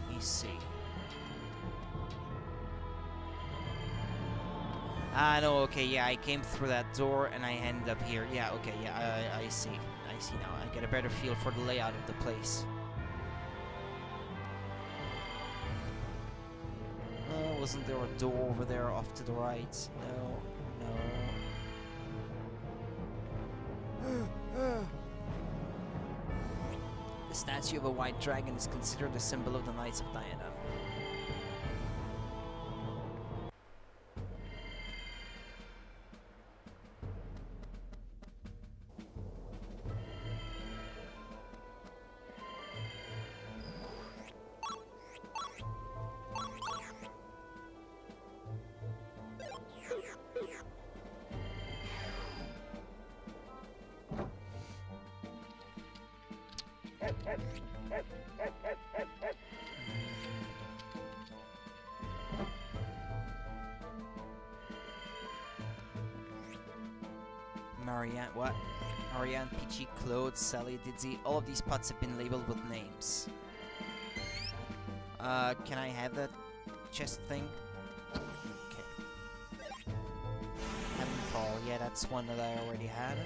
Let me see. Ah, no, okay, yeah, I came through that door and I ended up here. Yeah, okay, yeah, I see. I see now. I get a better feel for the layout of the place. Wasn't there a door over there off to the right? No, no. The statue of a white dragon is considered a symbol of the Knights of Diadem. Marianne, what? Marianne, Peachy, Claude, Sally, Didzy. All of these pots have been labeled with names. Can I have that chest thing? Okay. Heavenfall, yeah, that's one that I already had.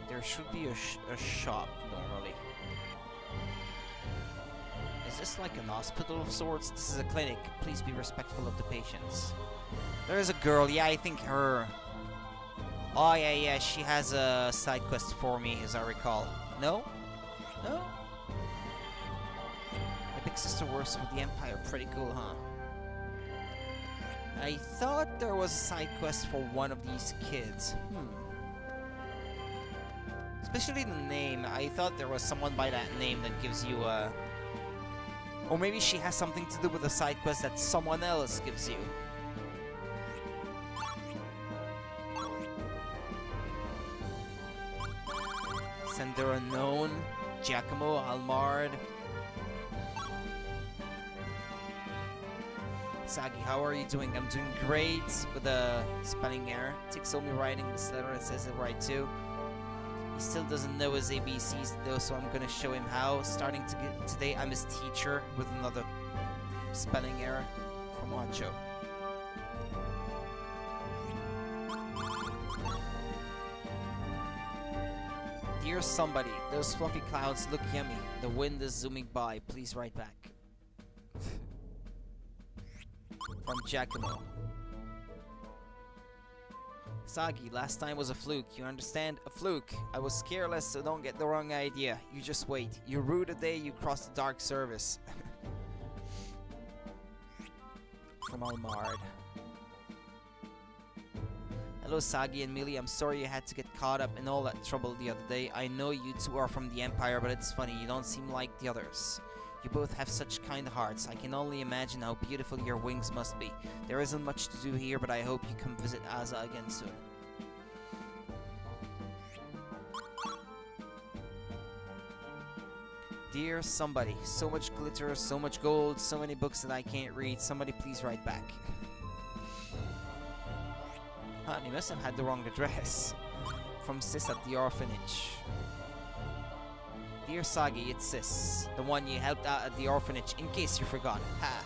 There should be a shop, normally. Is this like an hospital of sorts? This is a clinic. Please be respectful of the patients. There is a girl, yeah, I think her... Oh, yeah, she has a side quest for me, as I recall. No? No? My big sister works with the Empire. Pretty cool, huh? I thought there was a side quest for one of these kids. Especially the name. I thought there was someone by that name that gives you a... Or maybe she has something to do with a side quest that someone else gives you. Sender Unknown, Giacomo, Almard. Sagi, how are you doing? I'm doing great with a spelling error. Takes only writing this letter and says it right too. He still doesn't know his ABCs though, so I'm gonna show him how. Starting today, I'm his teacher with another spelling error from Wancho. Dear somebody, those fluffy clouds look yummy. The wind is zooming by. Please write back. From Giacomo. Sagi, last time was a fluke. You understand? A fluke. I was careless, so don't get the wrong idea. You just wait. You rue the day you crossed the dark service. From Almard. Hello Sagi and Millie, I'm sorry you had to get caught up in all that trouble the other day. I know you two are from the Empire, but it's funny, you don't seem like the others. You both have such kind hearts. I can only imagine how beautiful your wings must be. There isn't much to do here, but I hope you come visit Aza again soon. Dear somebody, so much glitter, so much gold, so many books that I can't read. Somebody please write back. Huh, you must have had the wrong address. From Sis at the orphanage. Dear Sagi, it's Sis. The one you helped out at the orphanage, in case you forgot. Ha!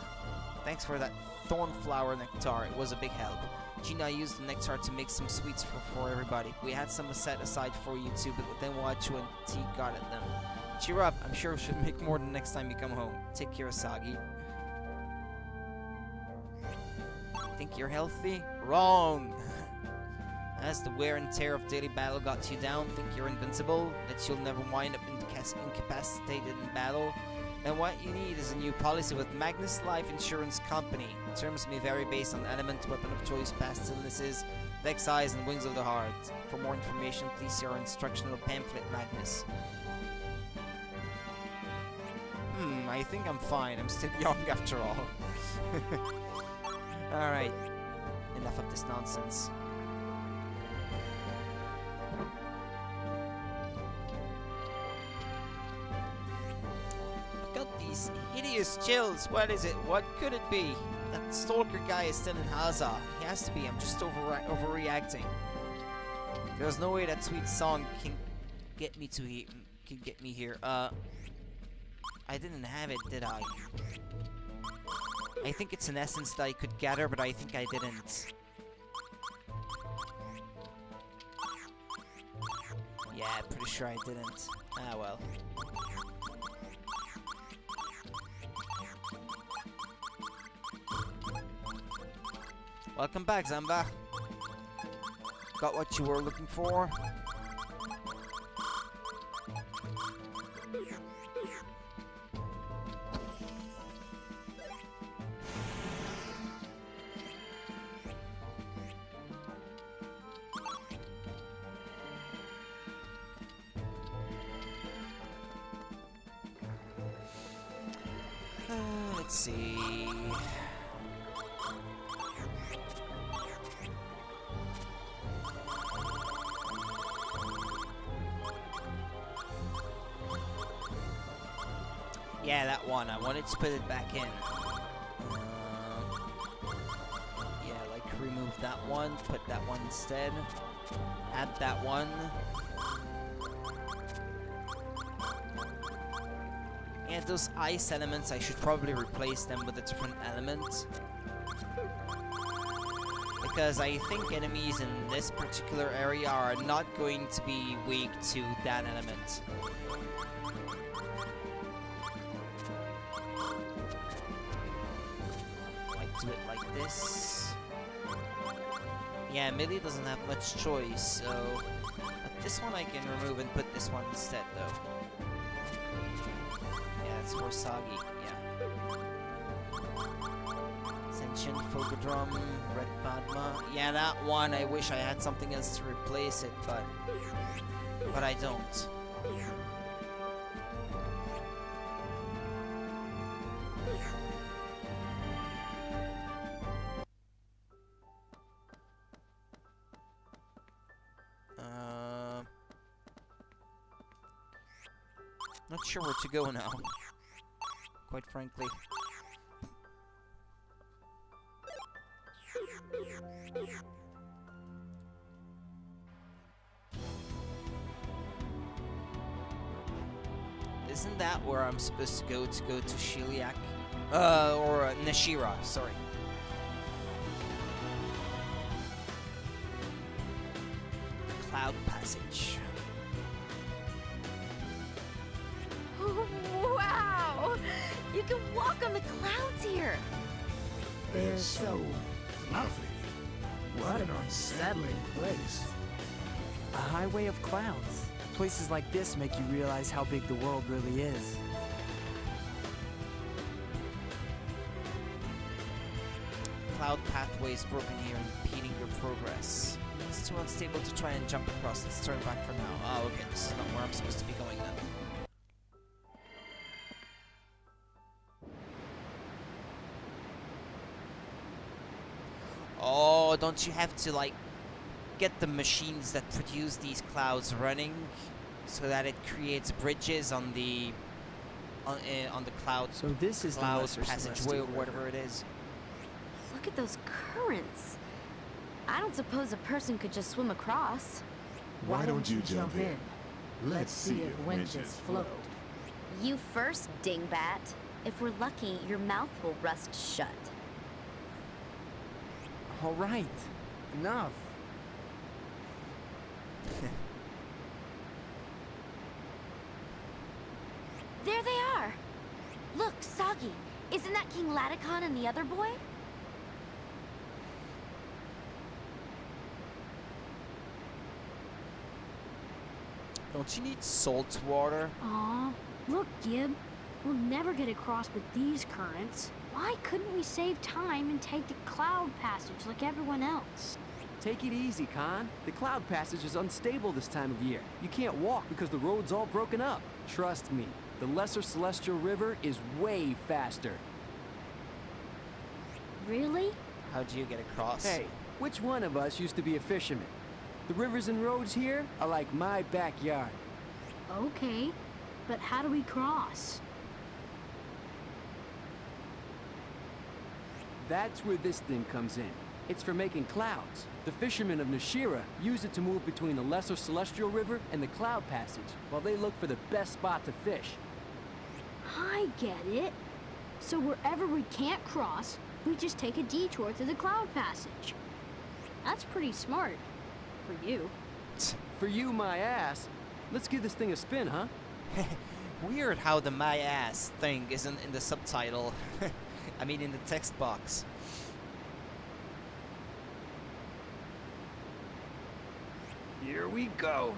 Thanks for that thornflower nectar, it was a big help. Gina used the nectar to make some sweets for everybody. We had some set aside for you too, but then Wachu and T got at them. Cheer up, I'm sure she'll make more the next time you come home. Take care, Sagi. Think you're healthy? Wrong! As the wear and tear of daily battle got you down, think you're invincible, that you'll never wind up incapacitated in battle, then what you need is a new policy with Magnus Life Insurance Company. Terms may vary based on element, weapon of choice, past illnesses, vex eyes, and wings of the heart. For more information, please see our instructional pamphlet, Magnus. I think I'm fine. I'm still young after all. Alright. Enough of this nonsense. These hideous chills. What is it? What could it be? That stalker guy is still in Haza. He has to be. I'm just overreacting. There's no way that sweet song can get me here. I didn't have it, did I? I think it's an essence that I could gather, but I think I didn't. Yeah, pretty sure I didn't. Ah, well. Welcome back, Zamba. Got what you were looking for? Let's see. Yeah, that one. I wanted to put it back in. Yeah, like remove that one, put that one instead. Add that one. Yeah, those ice elements, I should probably replace them with a different element. Because I think enemies in this particular area are not going to be weak to that element. Might do it like this. Yeah, melee doesn't have much choice, so... But this one I can remove and put this one instead, though. Yeah, it's more soggy, yeah. Sentient Fogodrum, Red Padma. Yeah, that one, I wish I had something else to replace it, but I don't. Not sure where to go now, quite frankly. Isn't that where I'm supposed to go to Shiliak? Or Nashira, sorry. The Cloud Passage. Wow! You can walk on the clouds here! They're so fluffy. What an unsettling place. A highway of clouds. Places like this make you realize how big the world really is. Cloud pathways broken here, impeding your progress. It's too unstable to try and jump across. Let's turn back for now. Oh, okay, this is not where I'm supposed to be going then. Oh, don't you have to, like, get the machines that produce these clouds running so that it creates bridges on the cloud? So this is cloud the lesser passageway or celestial whatever river. it is. Look at those currents. I don't suppose a person could just swim across. Why don't you jump in? Let's see if winches float. You first, dingbat. If we're lucky, your mouth will rust shut. All right, enough. There they are! Look, Soggy, isn't that King Laticon and the other boy? Don't you need salt water? Aw, look, Gib. We'll never get across with these currents. Why couldn't we save time and take the cloud passage like everyone else? Take it easy, Khan. The cloud passage is unstable this time of year. You can't walk because the road's all broken up. Trust me, the Lesser Celestial River is way faster. Really? How do you get across? Hey, which one of us used to be a fisherman? The rivers and roads here are like my backyard. Okay, but how do we cross? That's where this thing comes in. It's for making clouds. The fishermen of Nashira use it to move between the Lesser Celestial River and the Cloud Passage, while they look for the best spot to fish. I get it. So wherever we can't cross, we just take a detour to the cloud passage. That's pretty smart. For you. For you, my ass. Let's give this thing a spin, huh? Weird how the my ass thing isn't in the subtitle. I mean in the text box. Here we go.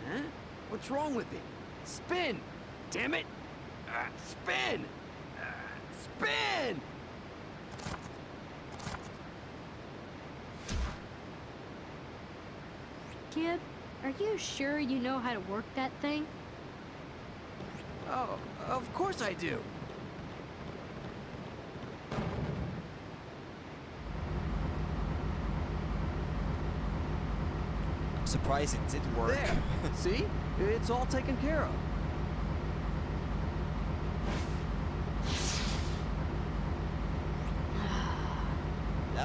Huh? What's wrong with it? Spin! Damn it! Spin! Spin! Kid, are you sure you know how to work that thing? Oh, of course I do. I'm surprised it did work. There! See? It's all taken care of.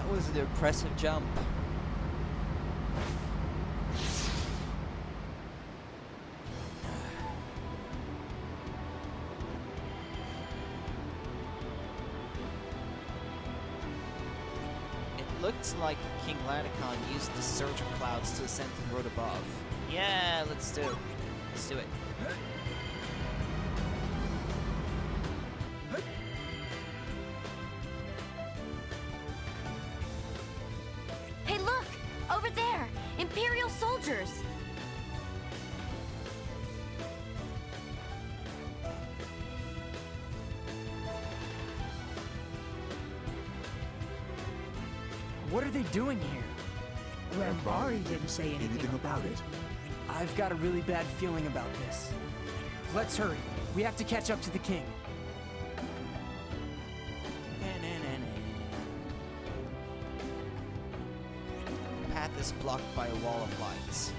That was an impressive jump. It looks like King Ladicon used the surge of clouds to ascend to the road above. Yeah, let's do it. Let's do it. Hey, look! Over there! Imperial soldiers! What are they doing here? Rambari didn't say anything about it. I've got a really bad feeling about this. Let's hurry. We have to catch up to the king. Path is blocked by a wall of lights.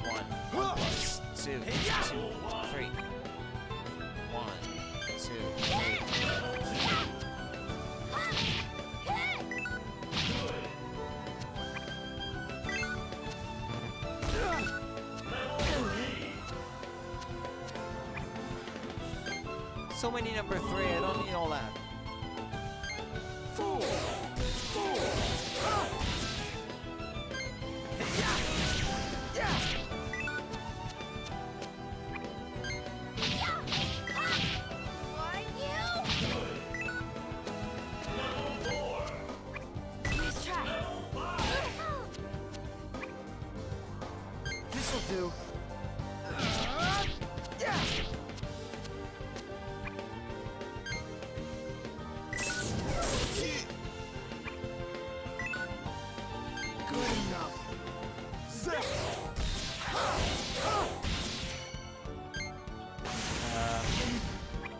One plus two, 3. 1, 2, 3. So many number 3, I don't need all that. 4. Nice try. This'll do.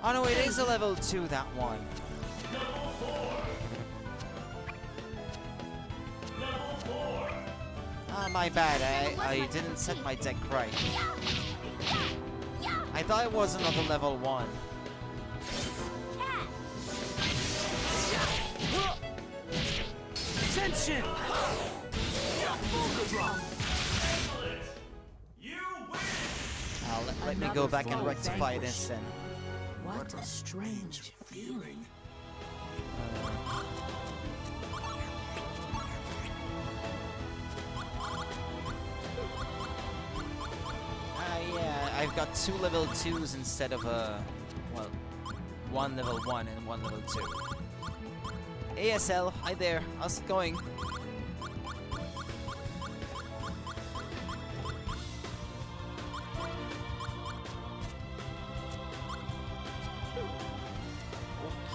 Oh no, it is a level 2, that one. Ah, my bad, I didn't set my deck right. I thought it was another level 1. Attention! Let me go back and rectify this then. What a strange feeling. Yeah, I've got 2 level 2s instead of well, 1 level 1 and 1 level 2. ASL, hi there, how's it going?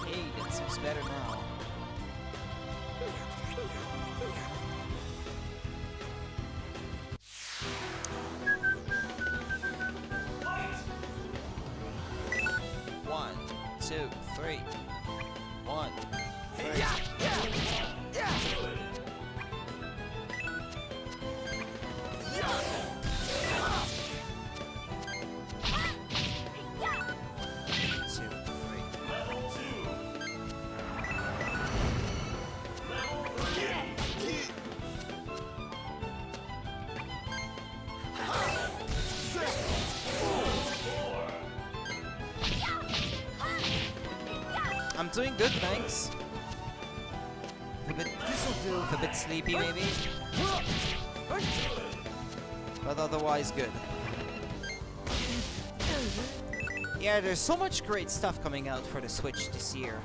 Okay, that seems better now. One, 2, 3. 1, 3. I'm doing good, thanks. A bit sleepy, maybe. But otherwise, good. Yeah, there's so much great stuff coming out for the Switch this year.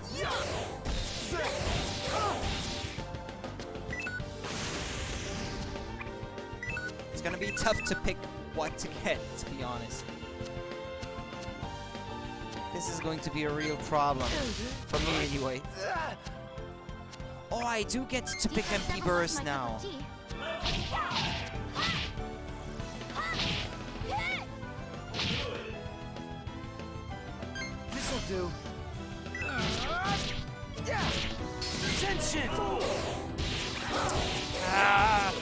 It's gonna be tough to pick what to get, to be honest. This is going to be a real problem. For me, anyway. Oh, I do get to pick MP Burst now. This'll do. Attention! Ah.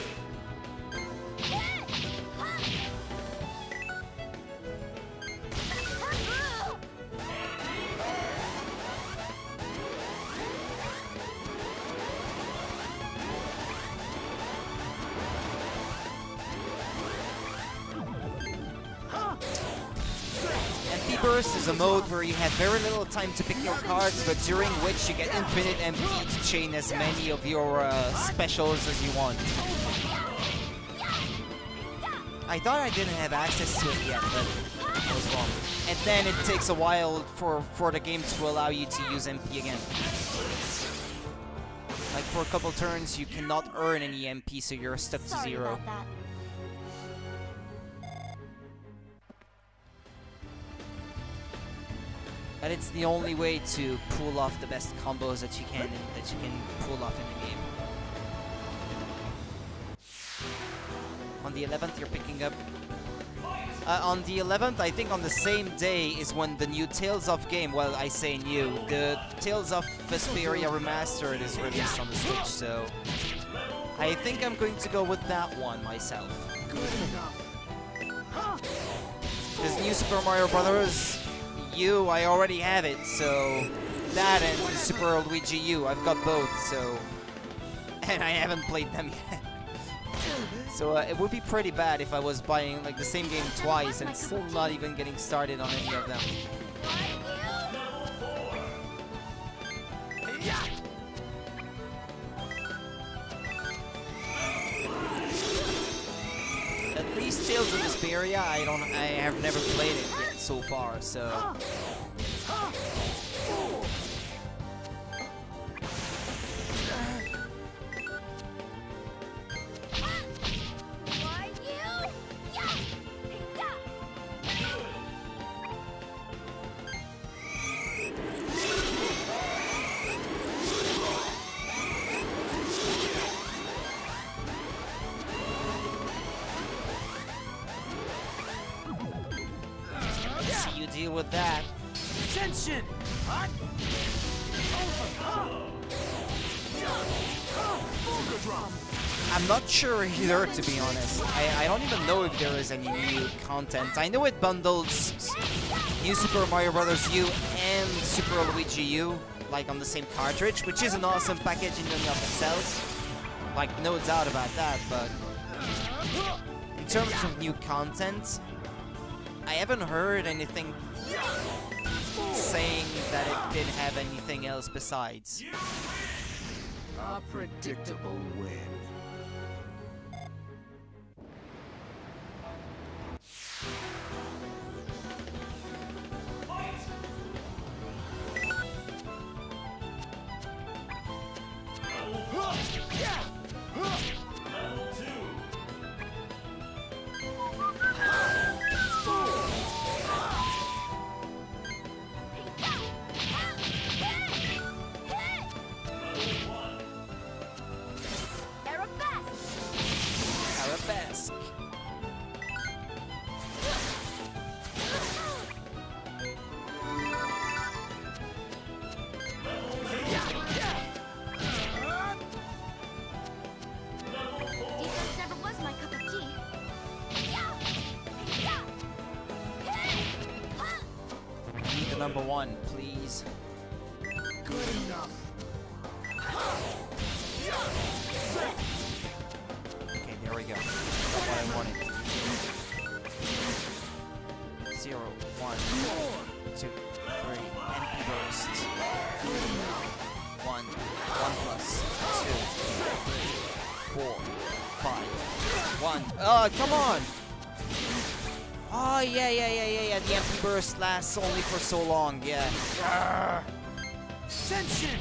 Burst is a mode where you have very little time to pick your cards, but during which you get infinite MP to chain as many of your specials as you want. I thought I didn't have access to it yet, but I was wrong. And then it takes a while for the game to allow you to use MP again. Like for a couple turns, you cannot earn any MP, so you're stuck to 0. But it's the only way to pull off the best combos that you can pull off in the game. On the 11th, you're picking up. On the 11th, I think on the same day is when the new Tales of game. Well, I say new. The Tales of Vesperia Remastered is released on the Switch, so I think I'm going to go with that one myself. This new Super Mario Brothers U, I already have it, so that and Super Luigi U, I've got both, so, and I haven't played them yet. So it would be pretty bad if I was buying like the same game twice and still not even getting started on any of them. At least Tales of Vesperia, I have never played it yet so far, so. Deal with that. Attention! I'm not sure either, to be honest. I don't even know if there is any new content. I know it bundles New Super Mario Bros. U and Super Luigi U, like on the same cartridge, which is an awesome package in and of itself. Like, no doubt about that, but in terms of new content, I haven't heard anything saying that it didn't have anything else besides. A predictable win. Number 1, please. Good enough. Okay, there we go. That's what I wanted. 0, 1, 2, 3, MP burst. 1, 1 plus, 2, 4, 5, 1. Oh, come on! Oh, yeah. The MP burst lasts only for so long, yeah. Ascension!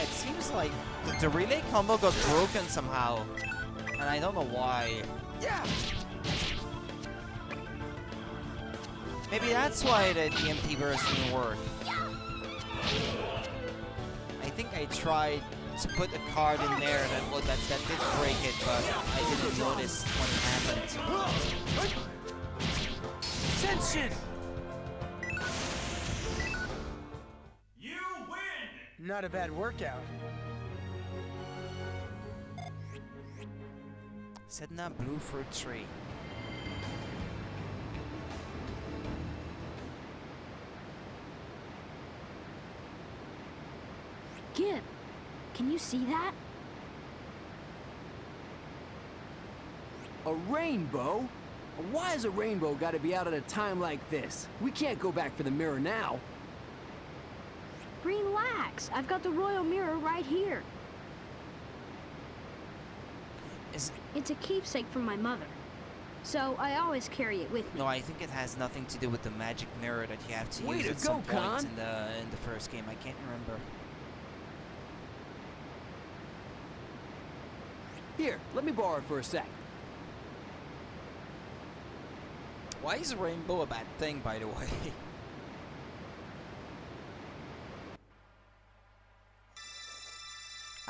It seems like the relay combo got broken somehow, and I don't know why. Maybe that's why the MP burst didn't work. I think I tried to put a card in there that did break it, but I didn't notice when it happened. Ascension! You win! Not a bad workout. Sedna blue fruit tree. Gib, can you see that? A rainbow? Why has a rainbow got to be out at a time like this? We can't go back for the mirror now. Relax, I've got the royal mirror right here. It's a keepsake from my mother, so I always carry it with me. No, I think it has nothing to do with the magic mirror that you have to use at some point in the first game. I can't remember. Here, let me borrow it for a sec. Why is a rainbow a bad thing, by the way?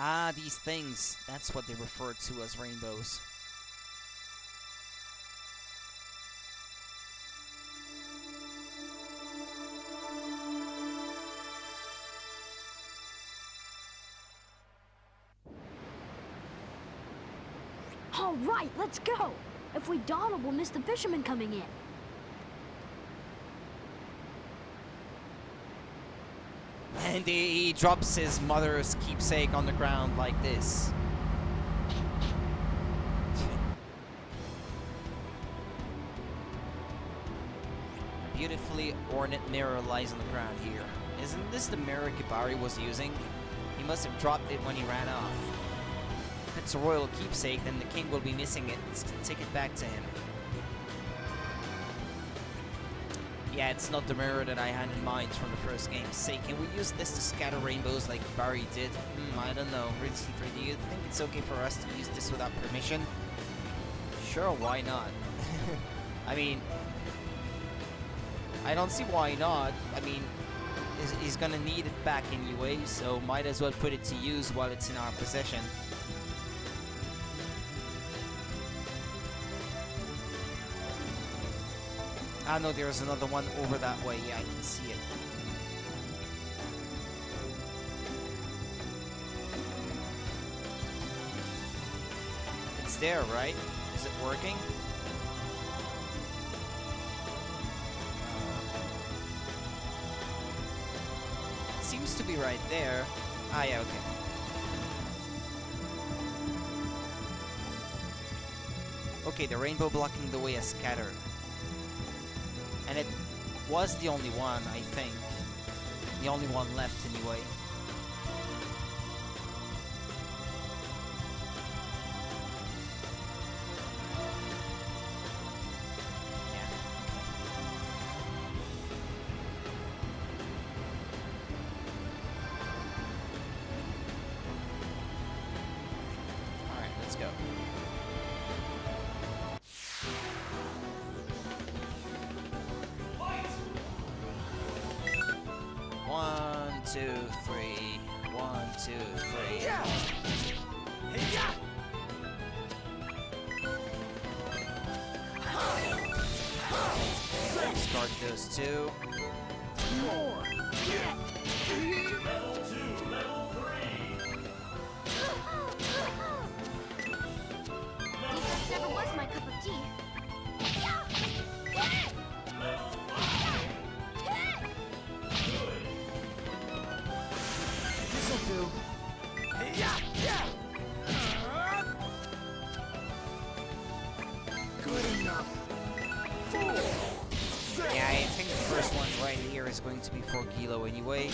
Ah, these things. That's what they refer to as rainbows. All right, let's go. If we dawdle, we'll miss the fishermen coming in. And he drops his mother's keepsake on the ground like this. A beautifully ornate mirror lies on the ground here. Isn't this the mirror Kibari was using? He must have dropped it when he ran off. If it's a royal keepsake, then the king will be missing it. Let's take it back to him. Yeah, it's not the mirror that I had in mind from the first game. Say, can we use this to scatter rainbows like Barry did? I don't know. Recently, do you think it's okay for us to use this without permission? Sure, why not? I mean, I don't see why not. I mean, he's gonna need it back anyway, so might as well put it to use while it's in our possession. Ah no, there's another one over that way. Yeah, I can see it. It's there, right? Is it working? It seems to be right there. Ah yeah, okay. Okay, the rainbow blocking the way is scattered. And it was the only one, I think. The only one left anyway. Alright, let's go. One, two, three. 1, 2, 3. Yeah. Start those two. More. Level 2, level 3. Defense never was my cup of tea. This'll do. Good enough. Yeah, I think the first one right here is going to be 4 kilo anyway.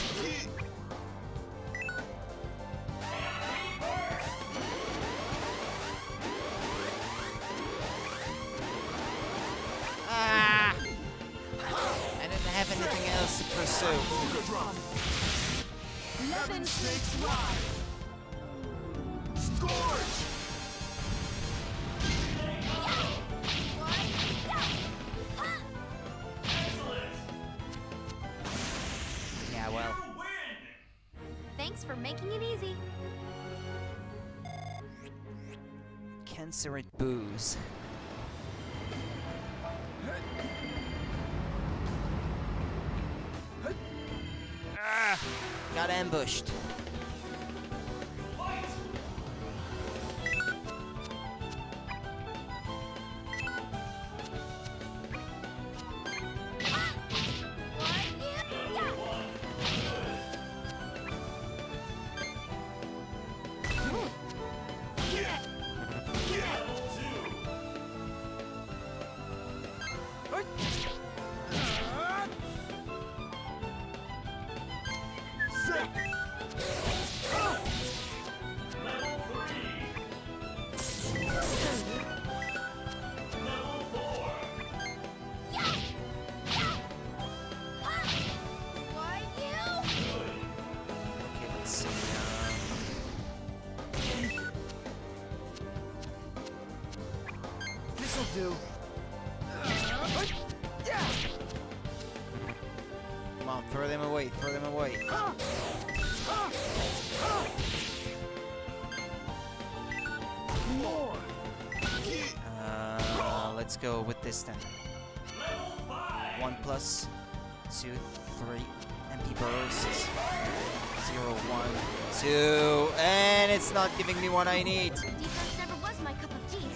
Ah! I didn't have anything else to pursue. 11-6 live. Scorch. Yeah, well. Thanks for making it easy. Cancer at booze. Ah! Got ambushed. do. Come on, throw them away, throw them away. More. Let's go with this then. 1 plus 2, 3, MP bursts. 0, 1, 2, and it's not giving me what I need. Defense never was my cup of tea.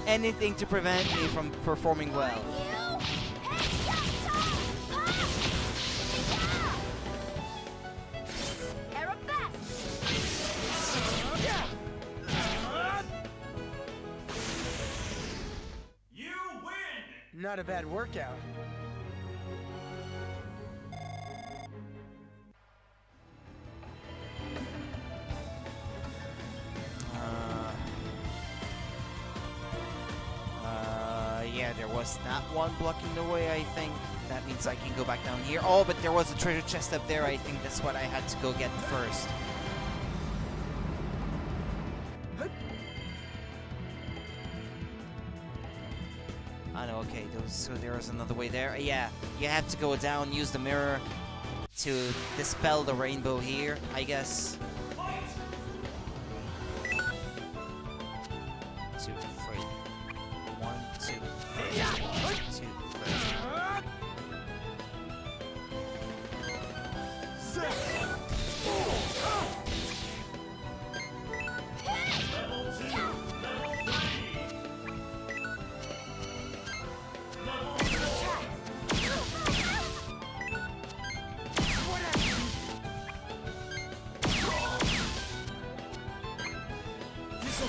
Anything to prevent me from performing well. Not a bad workout. Yeah, there was that one blocking the way, I think. That means I can go back down here. Oh, but there was a treasure chest up there. I think that's what I had to go get first. I know, okay, so there was another way there. Yeah, you have to go down, use the mirror to dispel the rainbow here, I guess. 2, 3. 1, 2, 3.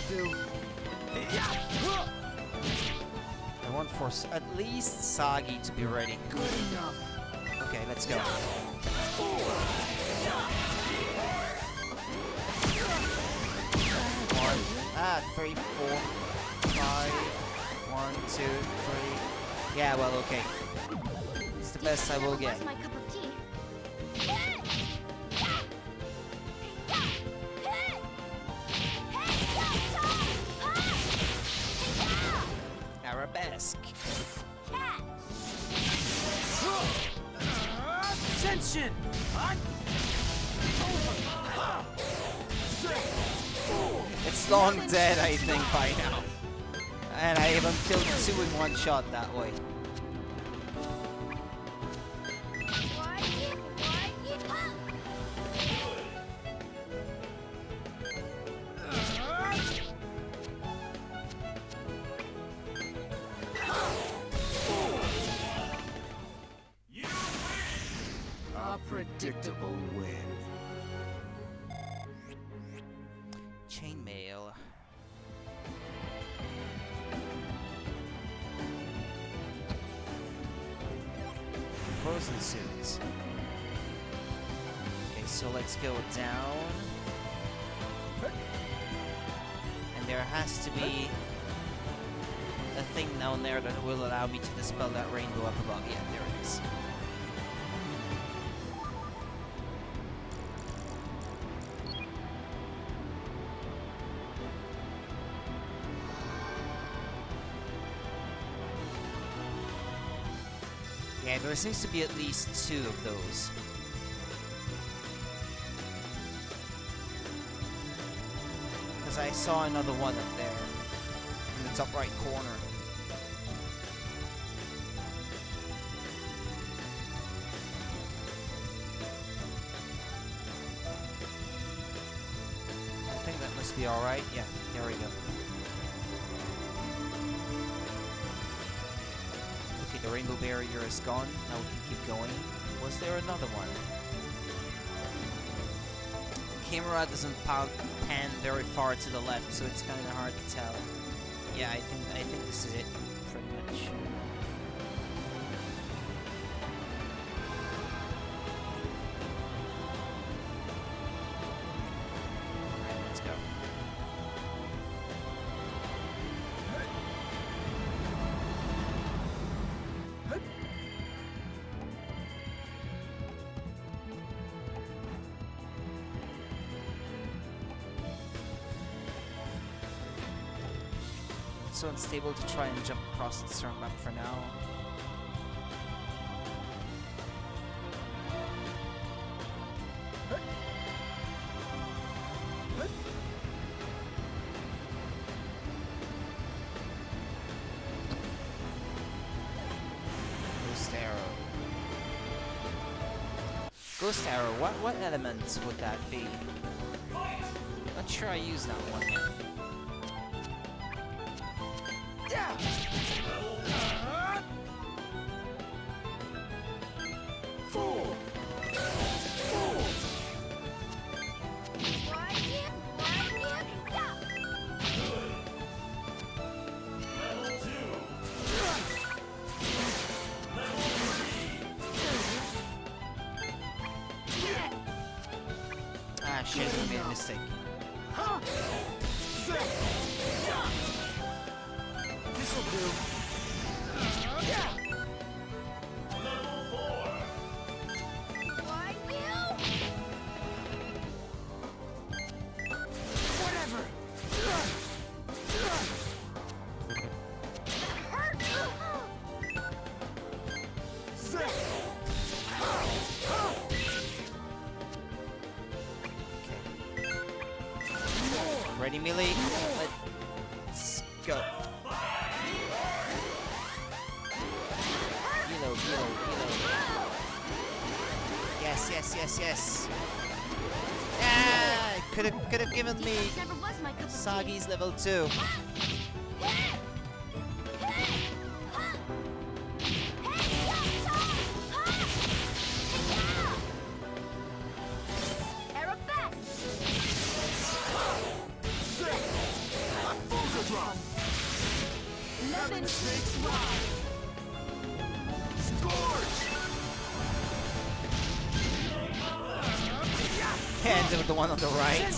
2, I want for at least Sagi to be ready. Good enough. Okay, let's go. 3, 4, 5. 1, 2, 3. Yeah, well, okay. It's the best I will get. My cup of tea. Arabesque. Ascension! It's long dead, I think, by now. And I even killed 2 in 1 shot that way. A predictable win. Chainmail. Frozen suits. Okay, so let's go down. And there has to be a thing down there that will allow me to dispel that rainbow up above. Yeah, there it is. Yeah, there seems to be at least 2 of those. Because I saw another one up there, in the top right corner. I think that must be alright. Yeah, there we go. The rainbow barrier is gone. Now we can keep going. Was there another one? The camera doesn't pan very far to the left, so it's kind of hard to tell. Yeah, I think this is it, pretty much. Alright, let's go. bit so unstable to try and jump across the strong map for now. Ghost arrow, what elements would that be? Not sure I use that one yet. Ah shit, I made a mistake. This'll do. Whatever. Ready, melee? Let's go. Reload, reload, reload. Yes, yes, yes, yes. Ah, could have given me Sagi's level 2. And the one on the right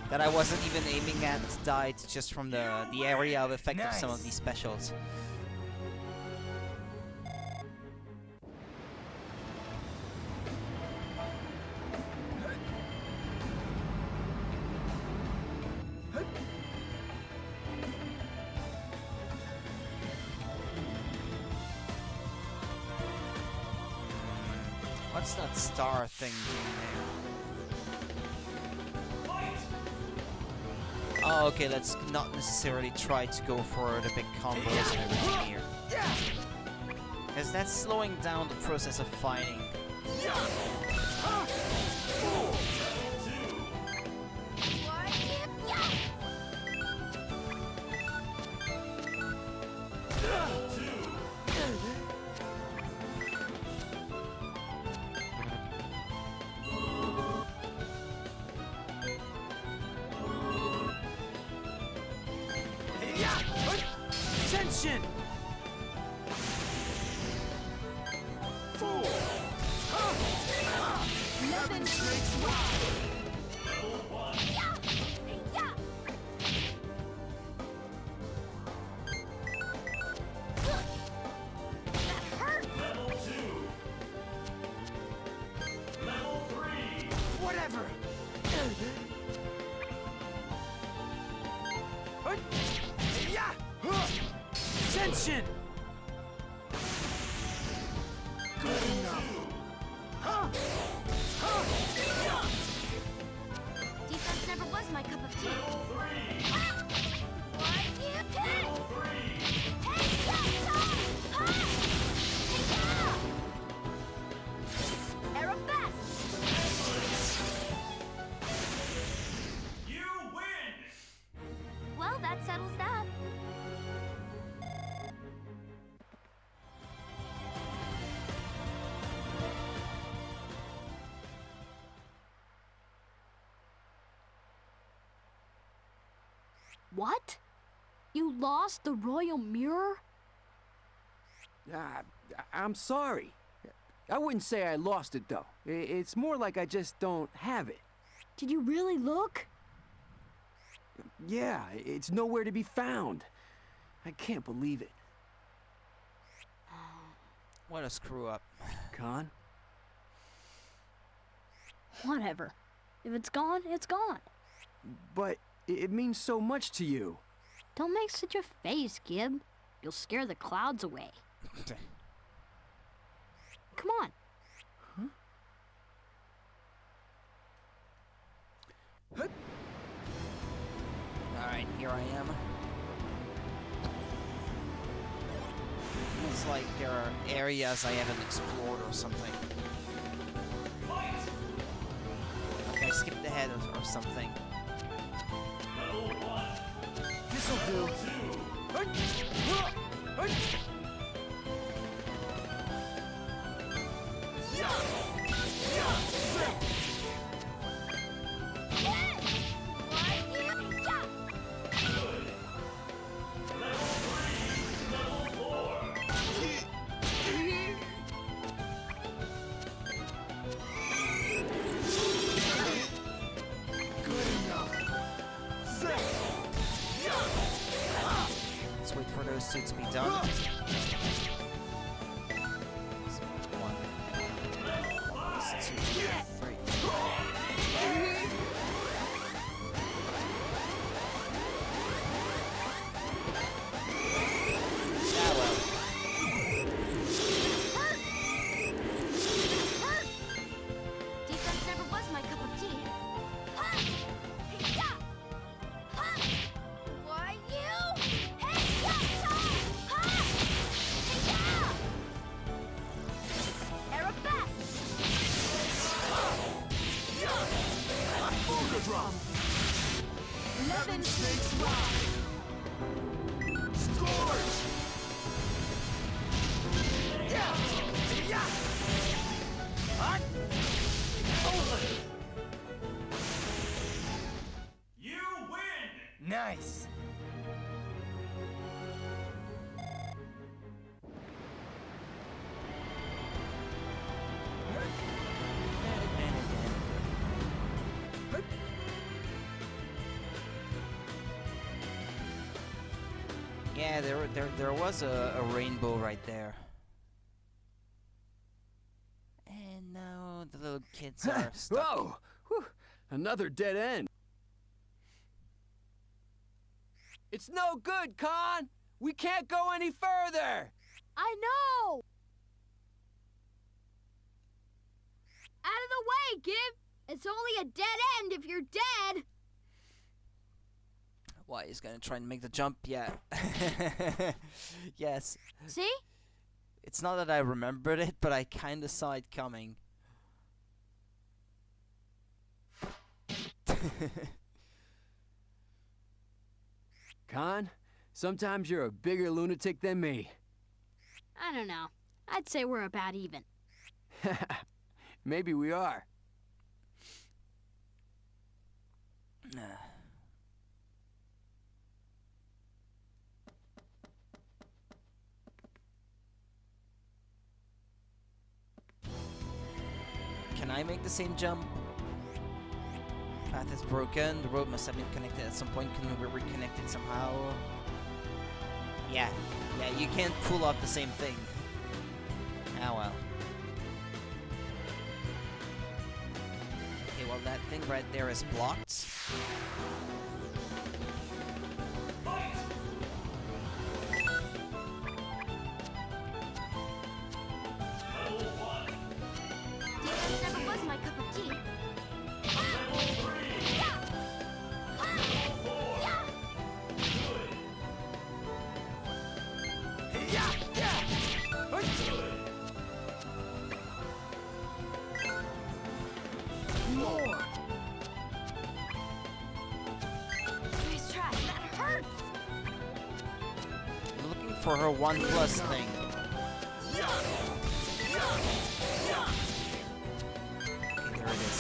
that I wasn't even aiming at died just from the area of effect of some of these specials. What's that star thing doing there? Oh, okay, let's not necessarily try to go for the big combos and everything here. Because that's slowing down the process of fighting. Attention! Fool! Nothing strikes Level 1. That hurts! Level 2. Level 3. Whatever! Attention! Good enough. Defense never was my cup of tea. You win! Well, that settles that. What? You lost the royal mirror? I'm sorry. I wouldn't say I lost it, though. It's more like I just don't have it. Did you really look? Yeah, it's nowhere to be found. I can't believe it. What a screw up. Khan? Whatever. If it's gone, it's gone. But it means so much to you. Don't make such a face, Gib. You'll scare the clouds away. Come on. Alright, here I am. Feels like there are areas I haven't explored or something. Like I skipped ahead or something. This'll do. Let's wait for those two to be done. One. That's two. Three. Ah, well. Defense never was my cup of tea. Why you? Drum. Levin Snakes Rock. Scorch. Yeah. Yeah. Hot. Over. You win. Nice. Yeah, there was a rainbow right there. And now the little kids are stuck. Whoa! Whew. Another dead end. It's no good, Khan! We can't go any further! I know! Out of the way, Gib! It's only a dead end if you're dead! Why, he's gonna try and make the jump? Yeah. Yes. See? It's not that I remembered it, but I kinda saw it coming. Khan, sometimes you're a bigger lunatic than me. I don't know. I'd say we're about even. Maybe we are. Can I make the same jump? Path is broken. The road must have been connected at some point. Can we reconnect it somehow? Yeah. Yeah, you can't pull off the same thing. Ah, well. Okay, well, that thing right there is blocked. Defense never was my cup of tea. More! Nice try. That hurts. I'm looking for her 1+ thing. Okay, there it is.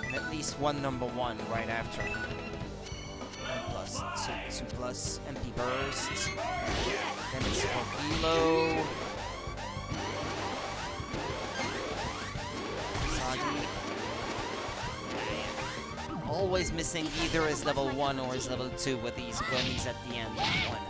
And at least one number 1 right after. 1+, 2+, MP burst. Then it's for Hilo. Sagi. Always missing either as level 1 or as level 2 with these when he's at the end. One.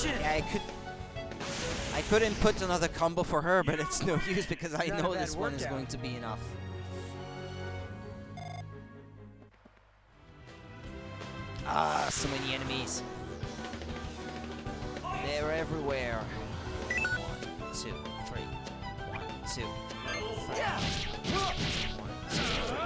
Yeah, I couldn't put another combo for her, but it's no use because I know this one is going to be enough. Ah, so many enemies. They're everywhere. 1, 2, 3. 1, 2, 3. 1, 2, 3.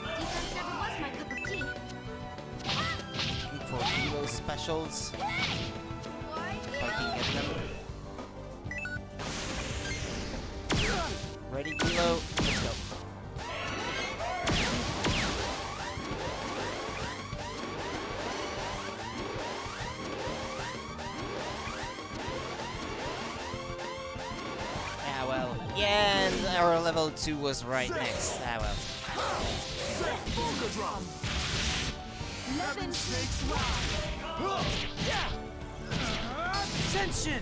Defense never was my cup of tea. Looking for hero specials. If I can get them. Ready, Gilo? Let's go. Ah, well. Yeah, and our level 2 was right next. Ah, well. Ascension!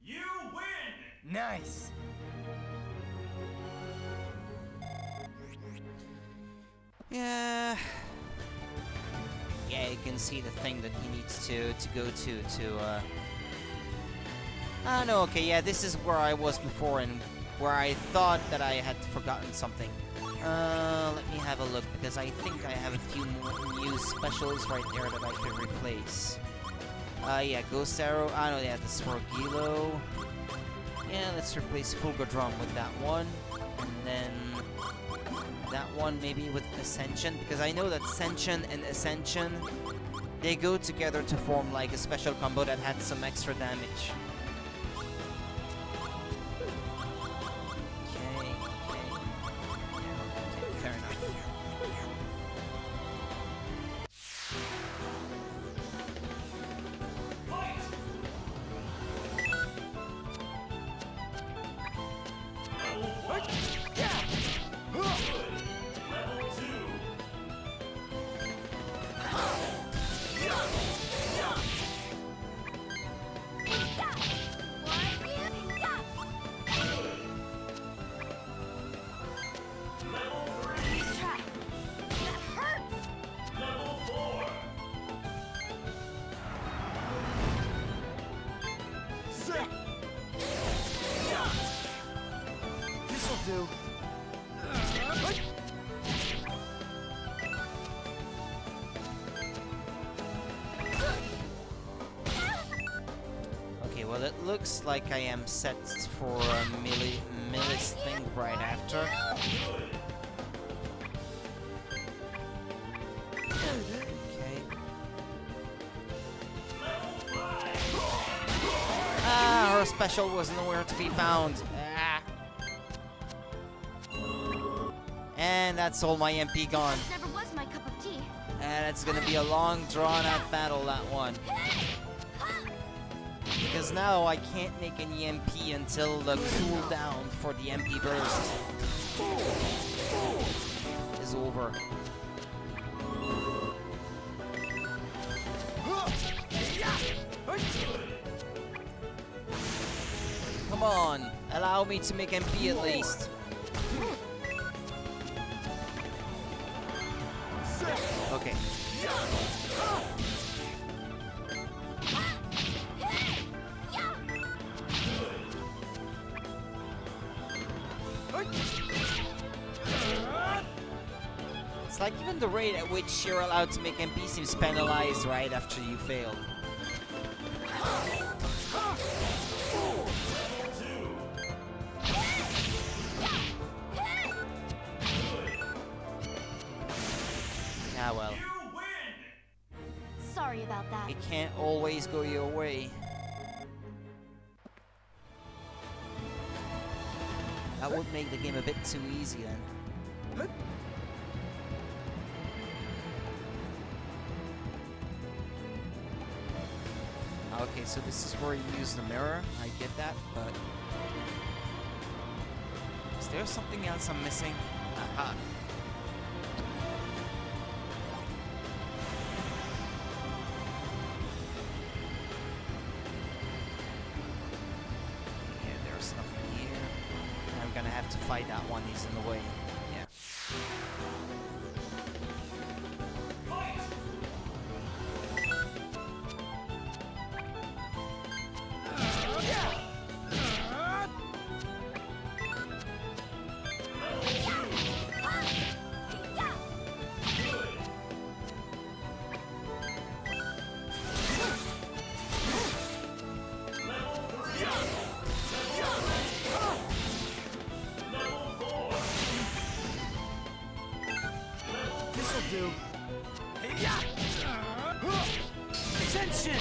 You win! Nice. Yeah. Yeah, you can see the thing that he needs to go to Ah, no, okay, yeah, this is where I was before and where I thought that I had forgotten something. Let me have a look, because I think I have a few more new specials right there that I could replace. Yeah, Ghost Arrow. Ah, no, yeah, this is for Gilo. Yeah, let's replace Fulgur Drum with that one. And then that one maybe with Ascension, because I know that Ascension and Ascension, they go together to form like a special combo that had some extra damage. Okay, fair enough. This'll do. Okay, well it looks like I am set for a Millis thing right after. Okay. Ah, her special was nowhere to be found. Ah. And that's all my MP gone. Never was my cup of tea. And it's gonna be a long drawn-out battle, that one. Because now I can't make any MP until the cooldown for the MP burst is over. Come on, allow me to make MP at least. Okay. It's like even the rate at which you're allowed to make NPCs penalized right after you fail. Ah well. Sorry about that. It can't always go your way. That would make the game a bit too easy then. Okay, so this is where you use the mirror. I get that, but is there something else I'm missing? Aha. Yeah, there's nothing here. I'm gonna have to fight that one. He's in the way. Yeah. Do. Attention!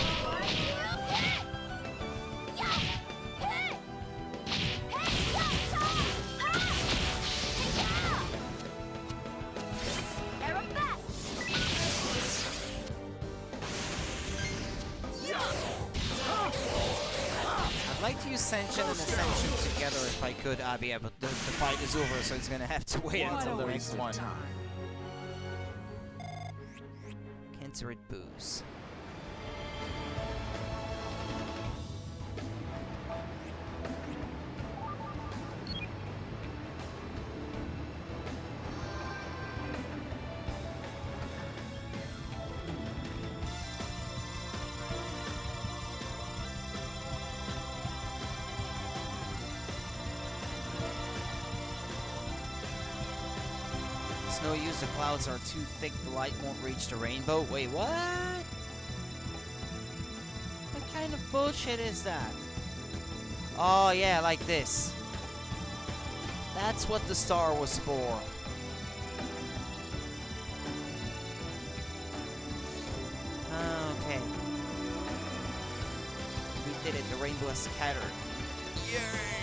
I'd like to use Ascension and Ascension together if I could, Abby, but the fight is over, so it's gonna have to wait until the next one. Cancerate booze. It's no use, the clouds are too thick, the light won't reach the rainbow. Wait, what? What kind of bullshit is that? Oh yeah, like this. That's what the star was for. Okay. We did it, the rainbow is scattered. Yay!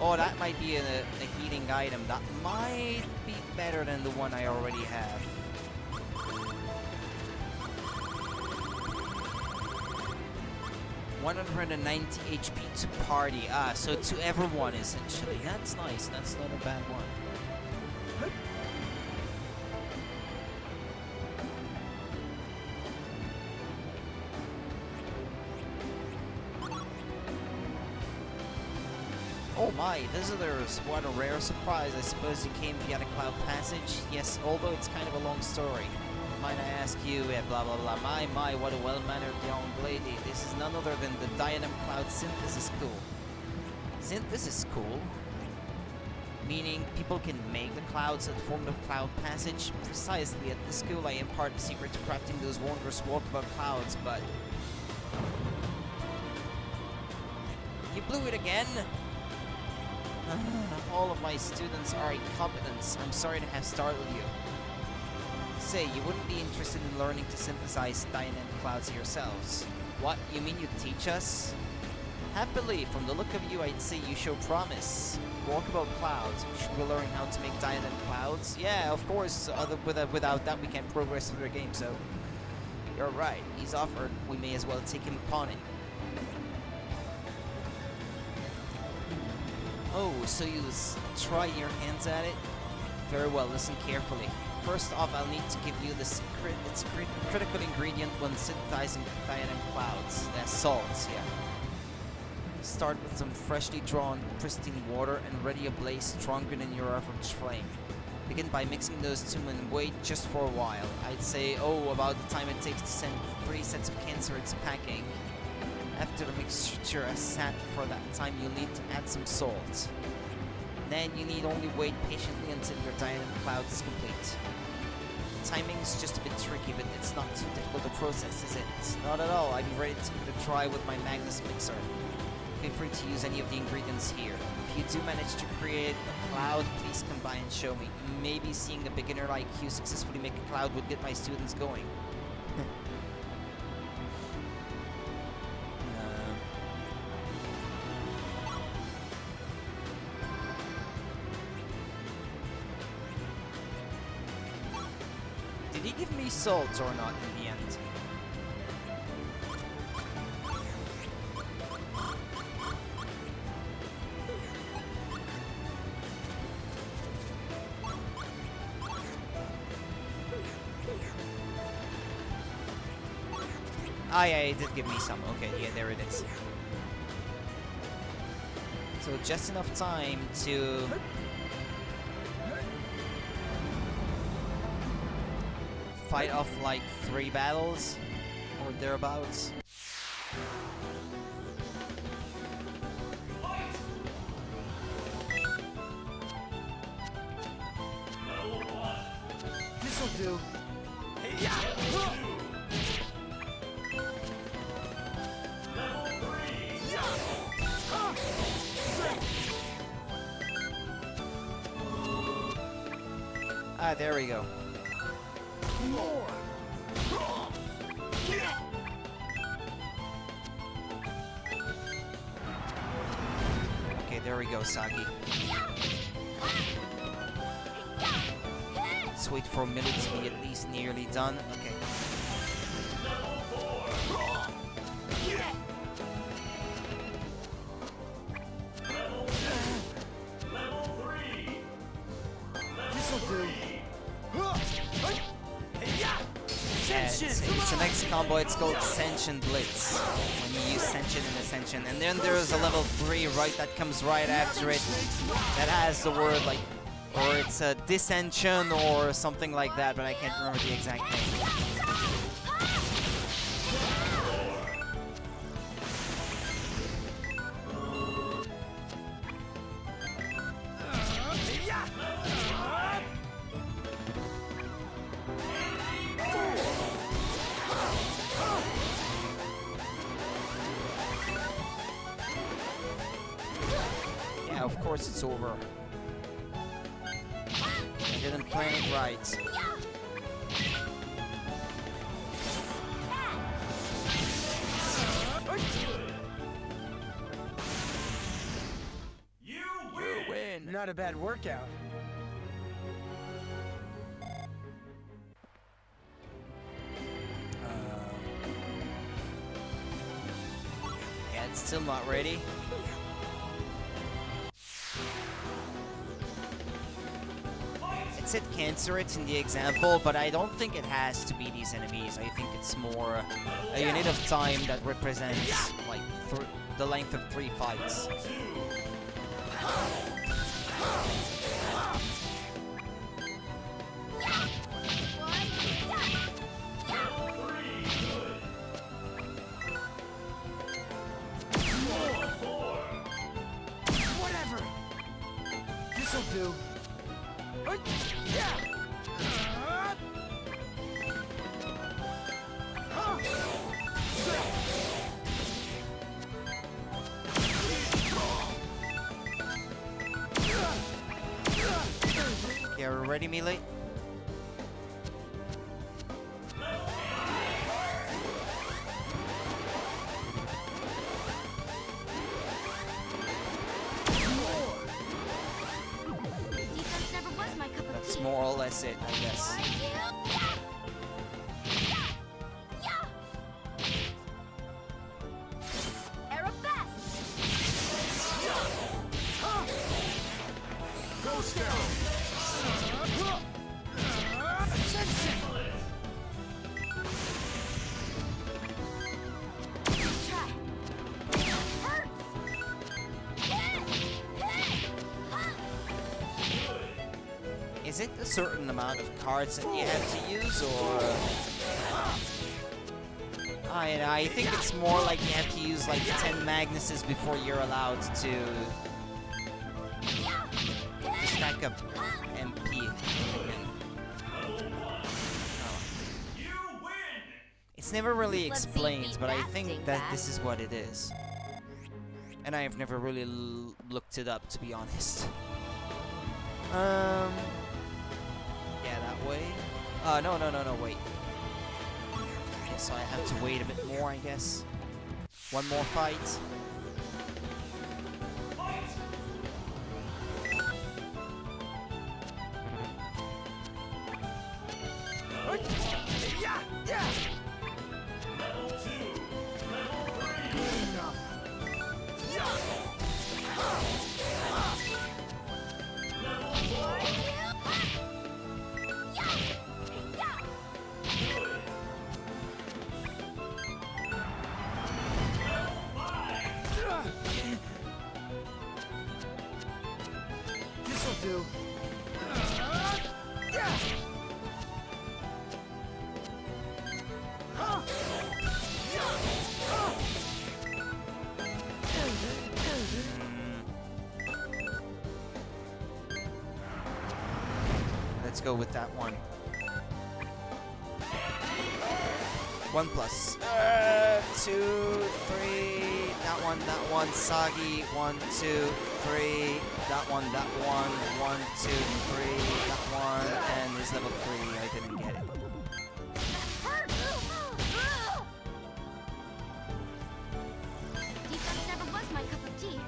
Oh, that might be a healing item. That might be better than the one I already have. $190 HP to party. Ah, so to everyone essentially. That's nice. That's not a bad one. Oh my, visitors, what a rare surprise. I suppose you came via the Cloud Passage? Yes, although it's kind of a long story. Might I ask you, blah blah blah, my, what a well-mannered young lady. This is none other than the Diadem Cloud Synthesis School. Synthesis School? Meaning people can make the clouds that form the Cloud Passage? Precisely, at this school I impart the secret to crafting those wondrous walkabout clouds, but... You blew it again? All of my students are incompetent. I'm sorry to have startled you. Say, you wouldn't be interested in learning to synthesize dynamic clouds yourselves. What, you mean you teach us? Happily, from the look of you, I'd say you show promise. Walkabout clouds. Should we learn how to make dynamic clouds? Yeah, of course. Without that, we can't progress through the game, so... You're right. He's offered. We may as well take him upon it. Oh, so you try your hands at it? Very well, listen carefully. First off, I'll need to give you the secret. It's a critical ingredient when synthesizing diadem clouds. That's salt, yeah. Start with some freshly drawn, pristine water and ready a blaze stronger than your average flame. Begin by mixing those two and wait just for a while. I'd say, about the time it takes to send 3 sets of cancerids packing. After the mixture has sat for that time, you'll need to add some salt. Then you need only wait patiently until your diadem cloud is complete. The timing is just a bit tricky, but it's not too difficult to process, is it? Not at all. I'm ready to give it a try with my Magnus mixer. Feel free to use any of the ingredients here. If you do manage to create a cloud, please come by and show me. Maybe seeing a beginner like you successfully make a cloud would get my students going. Did he give me salt or not in the end? Ah, yeah, he did give me some. Okay, yeah, there it is. So just enough time to fight off like 3 battles or thereabouts. This'll do. Ah, there we go. More. Okay, there we go, Sagi. Let's wait for Millie to be at least nearly done. Okay. It's the next combo, it's called Senshin Blitz. When you use Senshin and Ascension. And then there's a level 3, right, that comes right after it. That has the word like, or it's a Dissension or something like that, but I can't remember the exact name. Of course it's over. I didn't plan it right. You win! Not a bad workout. Yeah, it's still not ready. It said Cancerids in the example, but I don't think it has to be these enemies. I think it's more a unit of time that represents like the length of 3 fights. Whatever. This'll do. Okay, are we ready, Melee? Defense never was my cup of That's tea. more or less it, I guess. Arabesque! Is it a certain amount of cards that you have to use, or... I think it's more like you have to use like 10 Magnuses before you're allowed to stack up MP again. It's never really explained, but I think that this is what it is. And I've never really looked it up, to be honest. Yeah, that way. No, wait. Okay, so I have to wait a bit more, I guess. One more fight. Do. Let's go with that one. 1 plus. 2, 3. That one. Soggy. 1, 2, 3. That one. 1, 2, 3. That one. And is level 3. I didn't get it. Defense never was my cup of tea.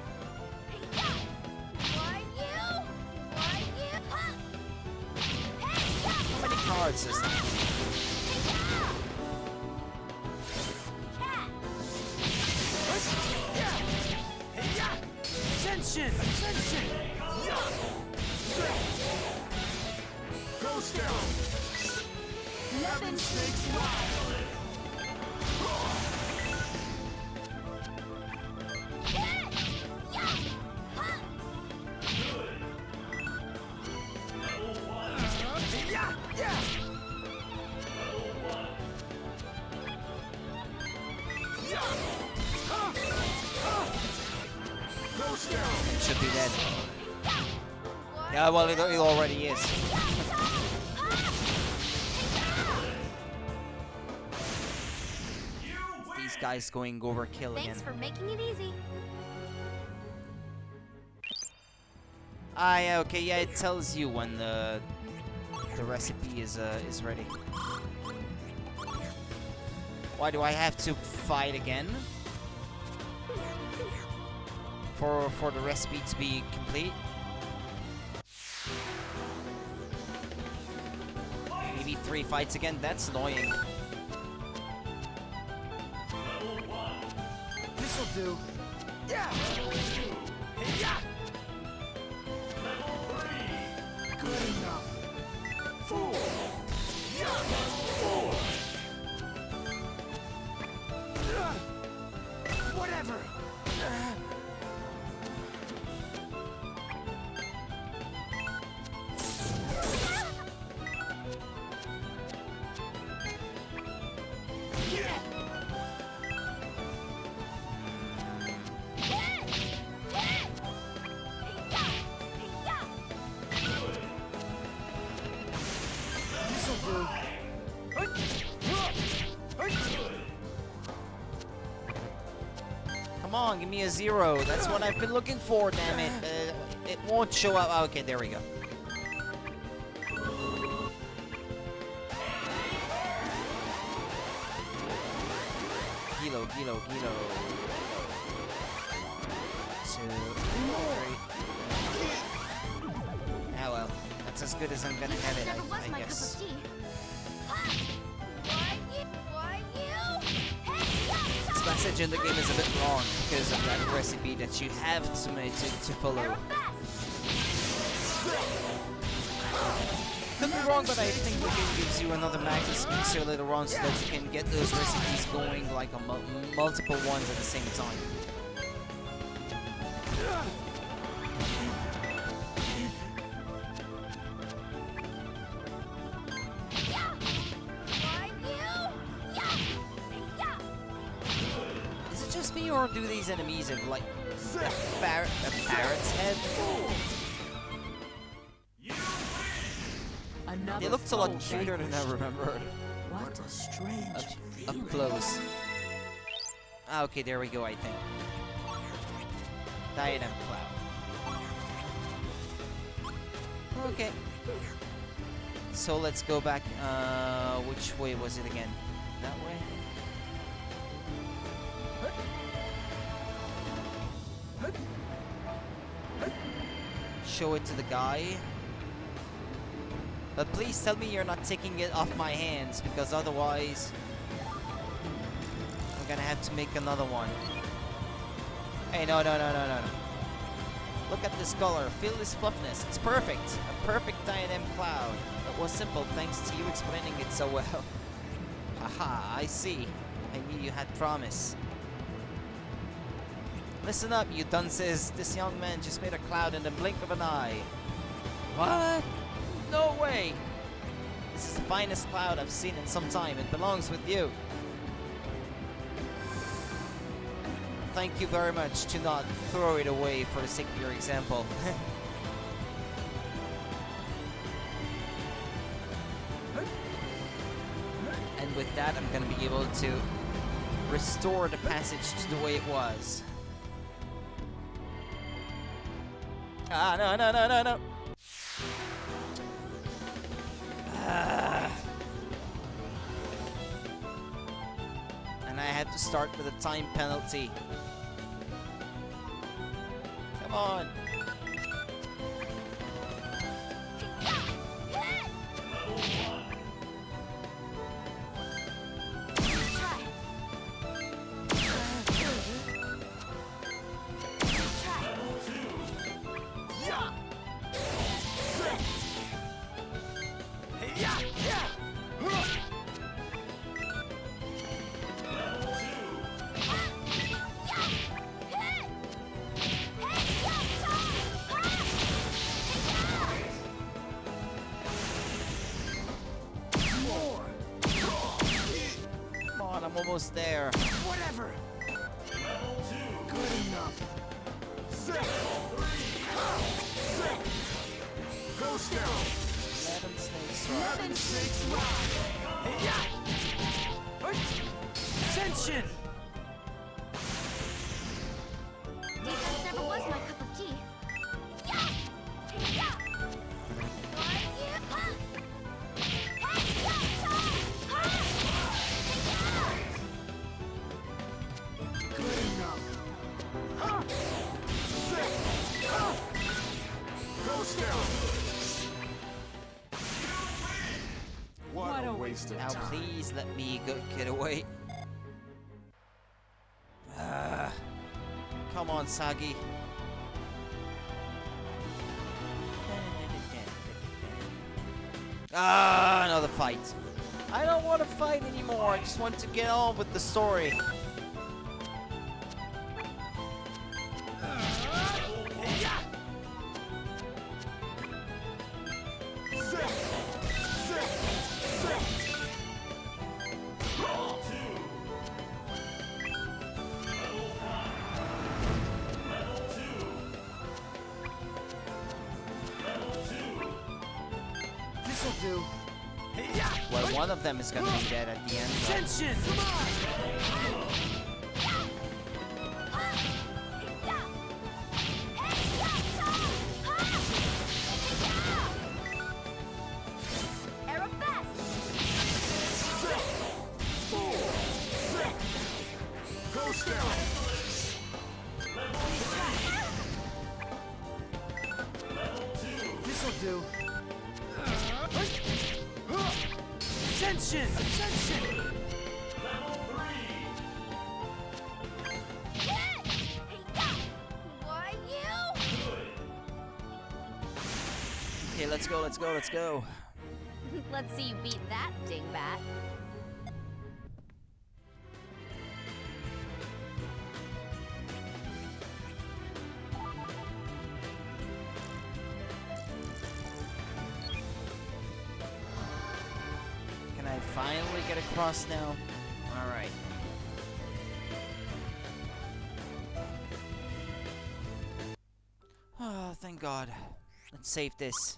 How many cards is that? Attention! Ghost down! Lemon snakes It should be dead. Yeah, well, it already is. These guys going overkill again. Thanks for making it easy. Yeah, okay, yeah, it tells you when the recipe is ready. Why do I have to fight again? For the recipe to be complete? Maybe 3 fights again? That's annoying. This'll do. Yeah! Yeah! Good enough. 4. Whatever. Come on, give me a 0. That's what I've been looking for, damn it. It won't show up. Okay, there we go. Kilo. 2, 3. Ah well, that's as good as I'm gonna have it, I guess. This message in the game is a bit wrong because of that recipe that you have to make to follow. wrong, but I think the game gives you another Magnus mixer later on so that you can get those recipes going like on multiple ones at the same time. Is it just me, or do these enemies have like a parrot's head? It looks a lot cuter than I remember. What a strange Up close. Ah, okay, there we go, I think. Diadem Cloud. Okay. So let's go back. Which way was it again? That way? Show it to the guy. But please tell me you're not taking it off my hands, because otherwise I'm gonna have to make another one. Hey, no. Look at this color. Feel this fluffiness. It's perfect. A perfect diadem cloud. It was simple thanks to you explaining it so well. Haha, I see. I knew you had promise. Listen up, you dunces. This young man just made a cloud in the blink of an eye. What? No way! This is the finest cloud I've seen in some time. It belongs with you. Thank you very much. Do not throw it away for the sake of your example. And with that, I'm gonna be able to restore the passage to the way it was. Ah, no. And I had to start with a time penalty. Come on. I'm almost there. Whatever. Good enough. Ghost down. 11 snakes rock. 11 snakes rock. Ascension! Defense never was my cup of tea. What a waste of now time. please let me get away. Come on, Sagi. Ah, another fight. I don't want to fight anymore. I just want to get on with the story. Well, one of them is gonna be dead at the end. Ascension! This'll do. Ascension! Ascension! Okay, let's go. Let's see you beat that, dingbat. Can I finally get across now? Alright. Oh, thank God. Let's save this.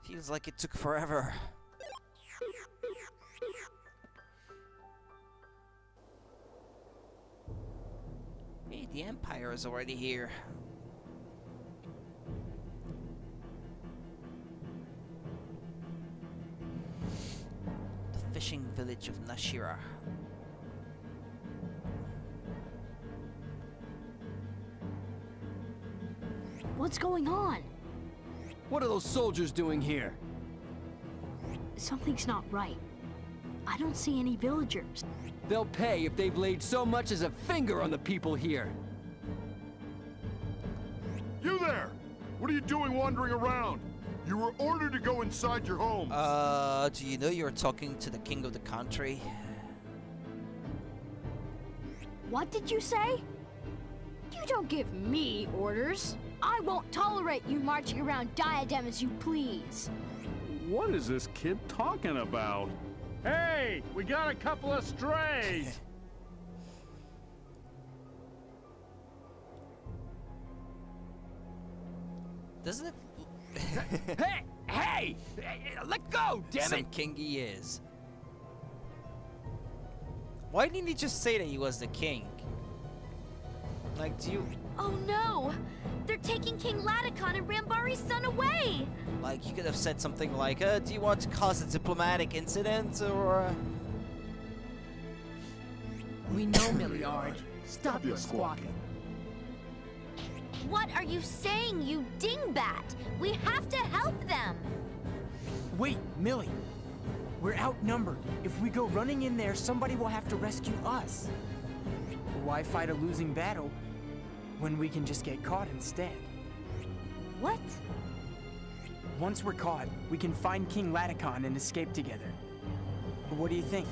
Feels like it took forever. Hey, the Empire is already here. The fishing village of Nashira. What's going on? What are those soldiers doing here? Something's not right. I don't see any villagers. They'll pay if they've laid so much as a finger on the people here. You there! What are you doing wandering around? You were ordered to go inside your home. Do you know you're talking to the king of the country? What did you say? You don't give me orders. I won't tolerate you marching around Diadem as you please. What is this kid talking about? Hey, we got a couple of strays. Doesn't it? Hey! Let go, damn Some it! king he is. Why didn't he just say that he was the king? Like, do you... Oh no! They're taking King Laticon and Rambari's son away! Like, you could have said something like, do you want to cause a diplomatic incident, or... We know, Milliard. Stop your squawking. What are you saying, you dingbat? We have to help them! Wait, Millie. We're outnumbered. If we go running in there, somebody will have to rescue us. Why fight a losing battle when we can just get caught instead? What? Once we're caught, we can find King Laticon and escape together. What do you think?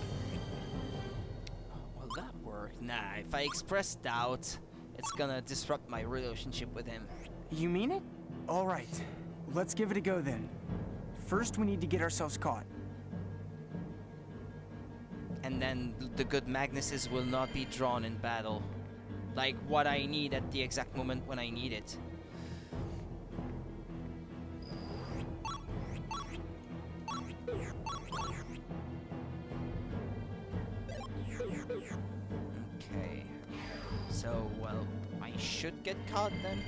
Will that work? Nah, if I express doubt, it's gonna disrupt my relationship with him. You mean it? All right. Let's give it a go then. First, we need to get ourselves caught. And then the good Magnuses will not be drawn in battle. Like what I need at the exact moment when I need it. Okay. So, well, I should get caught then?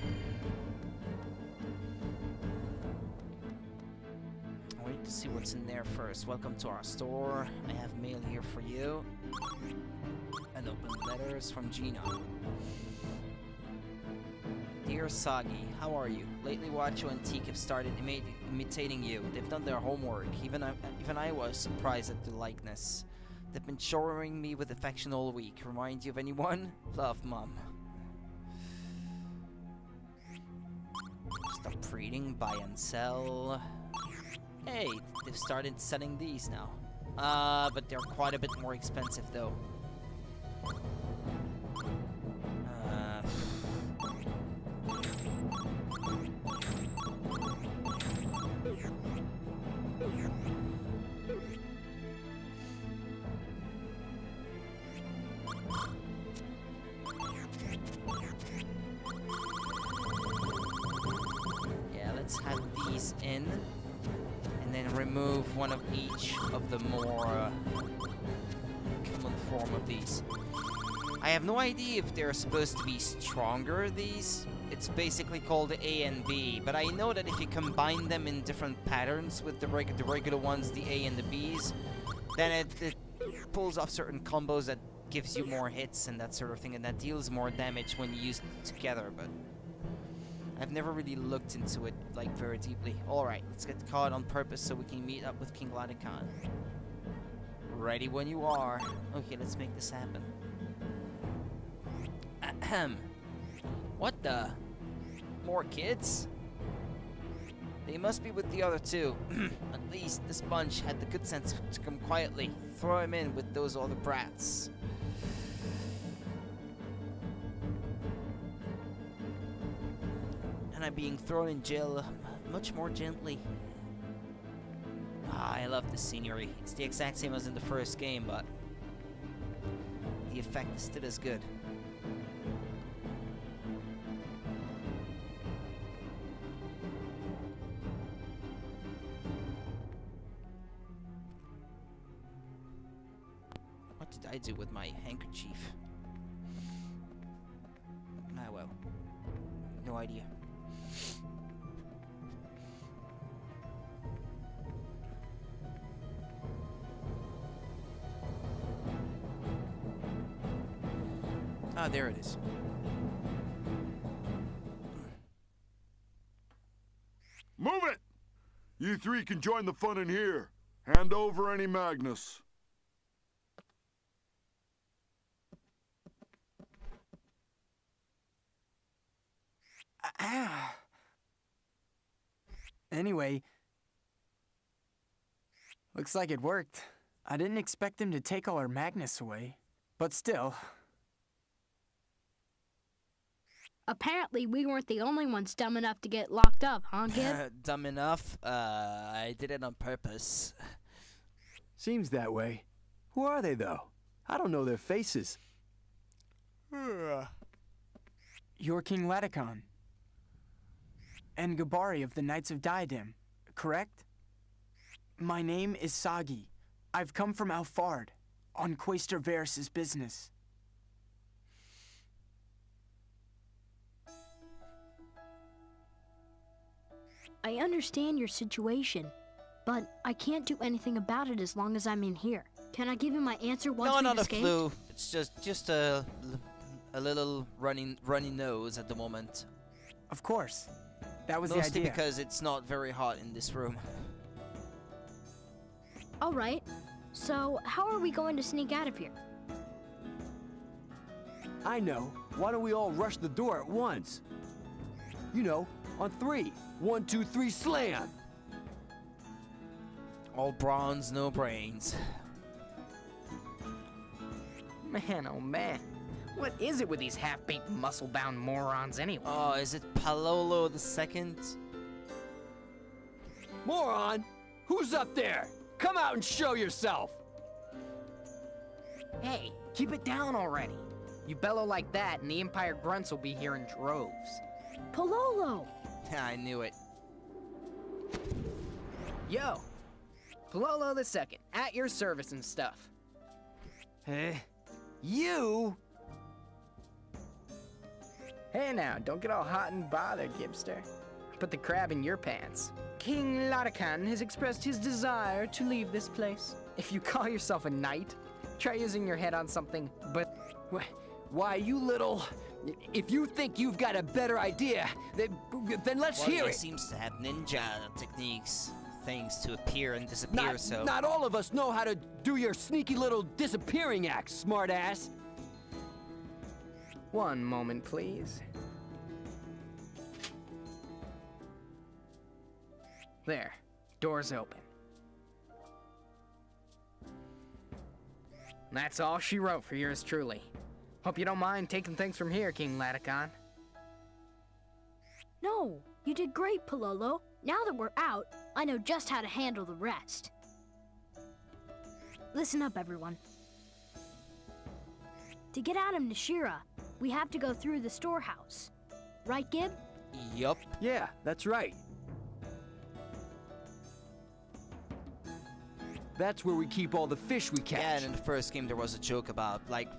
Wait to see what's in there first. Welcome to our store. I have mail here for you. And open letters from Gina. Dear Sagi, how are you? Lately Wacho and Teak have started imitating you. They've done their homework. Even I was surprised at the likeness. They've been showering me with affection all week. Remind you of anyone? Love, Mom. Stop reading, buy and sell. Hey, they've started selling these now. But they're quite a bit more expensive though. Yeah, let's have these in. And then remove one of each of the more common form of these. I have no idea if they're supposed to be stronger, these. It's basically called A and B, but I know that if you combine them in different patterns with the regular ones, the A and the Bs, then it pulls off certain combos that gives you more hits and that sort of thing, and that deals more damage when you use it together, but I've never really looked into it, like, very deeply. Alright, let's get caught on purpose so we can meet up with King Laticon. Ready when you are. Okay, let's make this happen. Ahem. What the? More kids? They must be with the other two. At least this bunch had the good sense to come quietly. Throw him in with those other brats. And I'm being thrown in jail much more gently. Ah, I love this scenery. It's the exact same as in the first game, but the effect is still as good. What did I do with my handkerchief? Ah, well. No idea. Ah, there it is. Move it! You three can join the fun in here. Hand over any Magnus. Anyway, looks like it worked. I didn't expect him to take all our Magnus away, but still. Apparently, we weren't the only ones dumb enough to get locked up, huh, Gib? Dumb enough? I did it on purpose. Seems that way. Who are they, though? I don't know their faces. You're King Ladakon. And Gabari of the Knights of Diadem, correct? My name is Sagi. I've come from Alfard, on Quaestor Varys' business. I understand your situation, but I can't do anything about it as long as I'm in here. Can I give you my answer once we've escaped? No, not a flu. It's just a little runny nose at the moment. Of course. That was Mostly the idea. because it's not very hot in this room. All right. So, how are we going to sneak out of here? I know. Why don't we all rush the door at once? You know, on 3. 1, 2, 3, slam! All bronze, no brains. Man, oh man. What is it with these half-baked, muscle-bound morons anyway? Oh, is it Palolo II? Moron! Who's up there? Come out and show yourself! Hey, keep it down already. You bellow like that and the Empire grunts will be here in droves. Pololo! I knew it. Yo! Pololo II, at your service and stuff. Eh? You? Hey now, don't get all hot and bothered, Gibster. Put the crab in your pants. King Ladakon has expressed his desire to leave this place. If you call yourself a knight, try using your head on something, but... Why, you little... If you think you've got a better idea, then let's hear He it! seems to have ninja techniques, things to appear and disappear, so... Not all of us know how to do your sneaky little disappearing act, smartass. One moment, please. There, door's open. That's all she wrote for yours truly. Hope you don't mind taking things from here, King Ladakon. No, you did great, Pololo. Now that we're out, I know just how to handle the rest. Listen up, everyone. To get out of Nashira, we have to go through the storehouse. Right, Gib? Yup. Yeah, that's right. That's where we keep all the fish we catch. Yeah, and in the first game there was a joke about, like,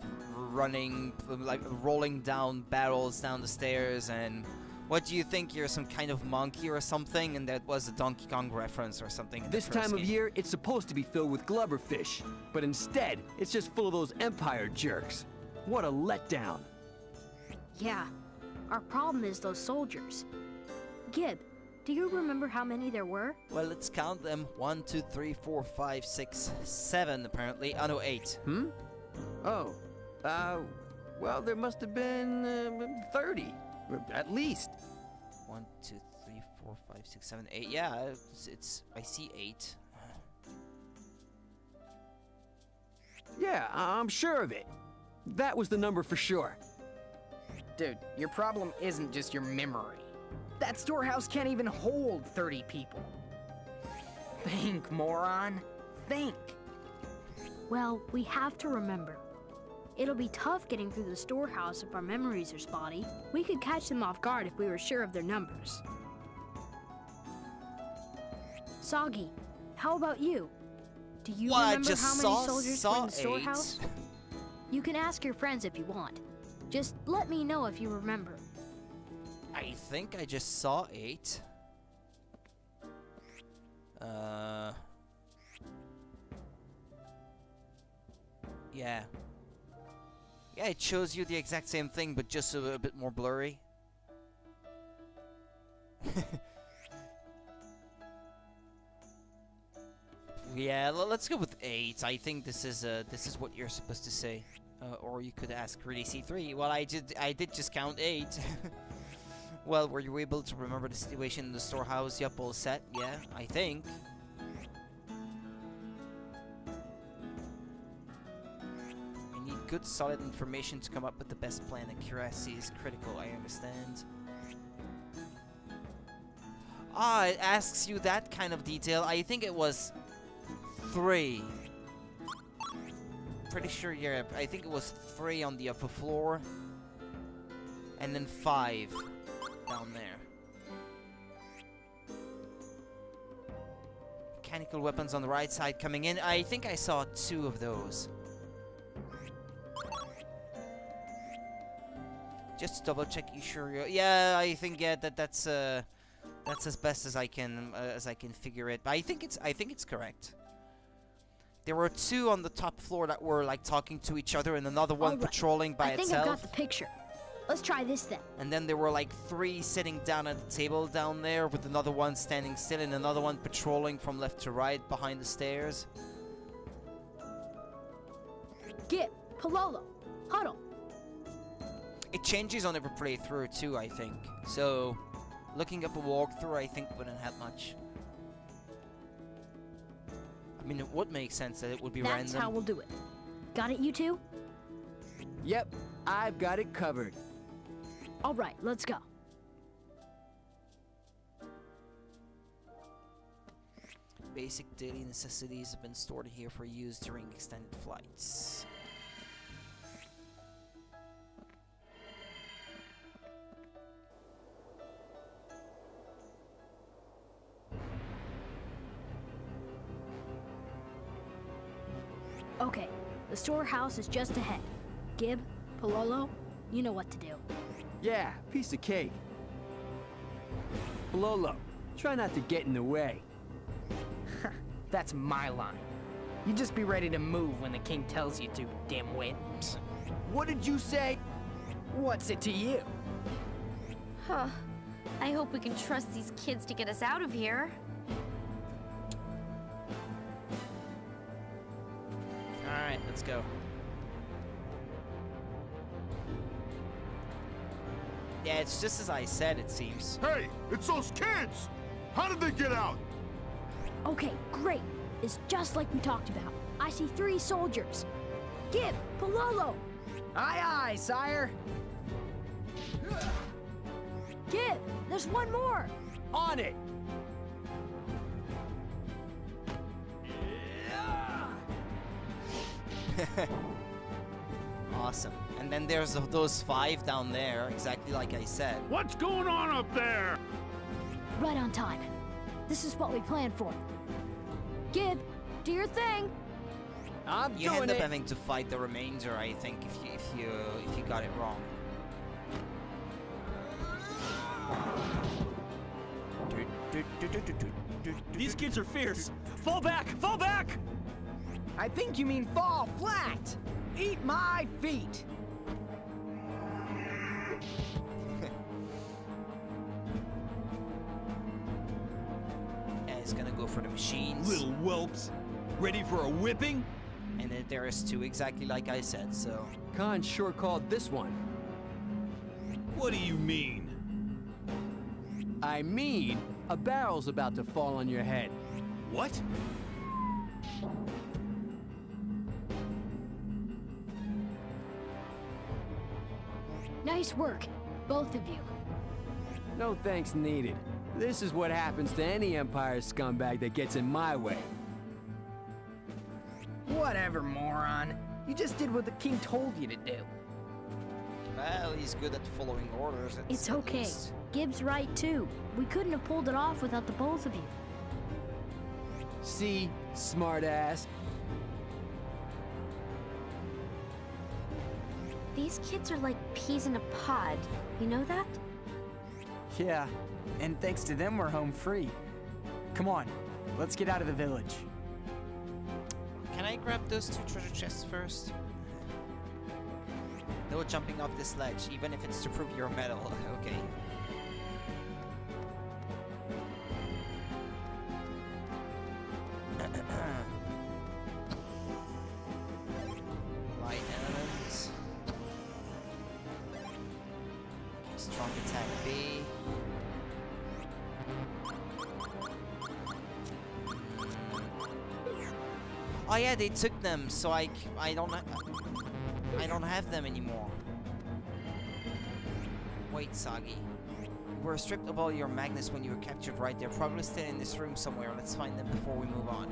rolling down barrels down the stairs, and what do you think, you're some kind of monkey or something? And that was a Donkey Kong reference or something in This the first time of game. year, it's supposed to be filled with glubberfish, but instead, it's just full of those Empire jerks. What a letdown. Yeah, our problem is those soldiers. Gib, do you remember how many there were? Well, let's count them. 1, 2, 3, 4, 5, 6, 7 apparently. Oh no, 8. Oh, well, there must have been 30, at least. 1, 2, 3, 4, 5, 6, 7, 8. Yeah, it's I see 8. Yeah, I'm sure of it. That was the number for sure. Dude, your problem isn't just your memory. That storehouse can't even hold 30 people. Think, moron. Think. Well, we have to remember. It'll be tough getting through the storehouse if our memories are spotty. We could catch them off guard if we were sure of their numbers. Soggy, how about you? Do you remember how many soldiers were in the storehouse? You can ask your friends if you want. Just let me know if you remember. I think I just saw 8. Yeah. Yeah, it shows you the exact same thing, but just a bit more blurry. Yeah, let's go with 8. I think this is what you're supposed to say. Or you could ask really C3. Well, I did just count 8. Well, were you able to remember the situation in the storehouse? Yup, all set. Yeah, I think. I need good, solid information to come up with the best plan. Accuracy is critical. I understand. Ah, it asks you that kind of detail. I think it was 3. Pretty sure, yeah. I think it was 3 on the upper floor. And then 5 down there. Mechanical weapons on the right side coming in. I think I saw 2 of those. Just double check you sure you're... Yeah, I think that's as best as I can figure it. But I think it's correct. There were 2 on the top floor that were like talking to each other, and another one patrolling by itself. I think I got the picture. Let's try this then. And then there were like 3 sitting down at the table down there, with another one standing still, and another one patrolling from left to right behind the stairs. Gip, Palolo, huddle. It changes on every playthrough too, I think. So, looking up a walkthrough, I think wouldn't have much. I mean, it would make sense that it would be random. That's how we'll do it. Got it, you two? Yep, I've got it covered. All right, let's go. Basic daily necessities have been stored here for use during extended flights. Okay, the storehouse is just ahead. Gib, Palolo, you know what to do. Yeah, piece of cake. Palolo, try not to get in the way. That's my line. You just be ready to move when the king tells you to, dimwit. What did you say? What's it to you? Huh. I hope we can trust these kids to get us out of here. Alright, let's go. Yeah, it's just as I said, it seems. Hey, it's those kids! How did they get out? Okay, great. It's just like we talked about. I see 3 soldiers. Gib, Palolo. Aye, aye, sire. Gib, there's one more. On it. Awesome. And then there's those 5 down there, exactly like I said. What's going on up there? Right on time. This is what we planned for. Gib, do your thing. I'm You doing end up it. having to fight the remainder, I think, if you got it wrong. These kids are fierce. Fall back! Fall back! I think you mean fall flat. Eat my feet. And it's gonna go for the machines. Little whelps. Ready for a whipping? And then there is 2, exactly like I said, so... Khan sure called this one. What do you mean? I mean, A barrel's about to fall on your head. What? Nice work, both of you. No thanks needed. This is what happens to any Empire scumbag that gets in my way. Whatever, moron. You just did what the king told you to do. Well, he's good at following orders. It's at okay. least. Gibbs right too. We couldn't have pulled it off without the both of you. See, smartass. These kids are like peas in a pod. You know that? Yeah, and thanks to them, we're home free. Come on, let's get out of the village. Can I grab those 2 treasure chests first? No jumping off this ledge, even if it's to prove your metal. Okay. Light elements. Strong attack B. Oh yeah, they took them, so I don't have them anymore. Wait, Soggy. You were stripped of all your magnets when you were captured, right? They're probably still in this room somewhere. Let's find them before we move on.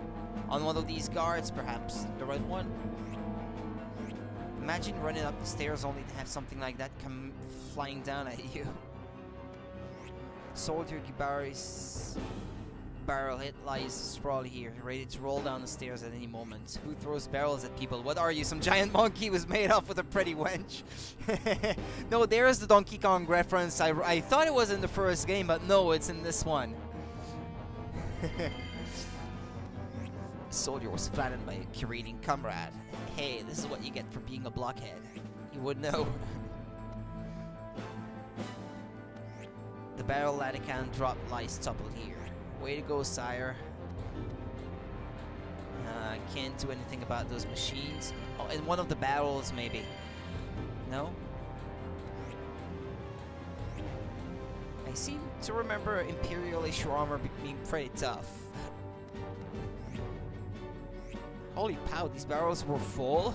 On one of these guards, perhaps. The red one? Imagine running up the stairs only to have something like that come flying down at you. Soldier Gibari's barrel hit lies sprawled here, ready to roll down the stairs at any moment. Who throws barrels at people? What are you, some giant monkey was made off with a pretty wench? No, there's the Donkey Kong reference. I thought it was in the first game, but no, it's in this one. The soldier was flattened by a curating comrade. Hey, this is what you get for being a blockhead. You would know. The barrel Latican drop lies toppled here. Way to go, sire. Can't do anything about those machines. Oh, in one of the barrels, maybe. No? I seem to remember Imperial issue armor being pretty tough. Holy pow, these barrels were full?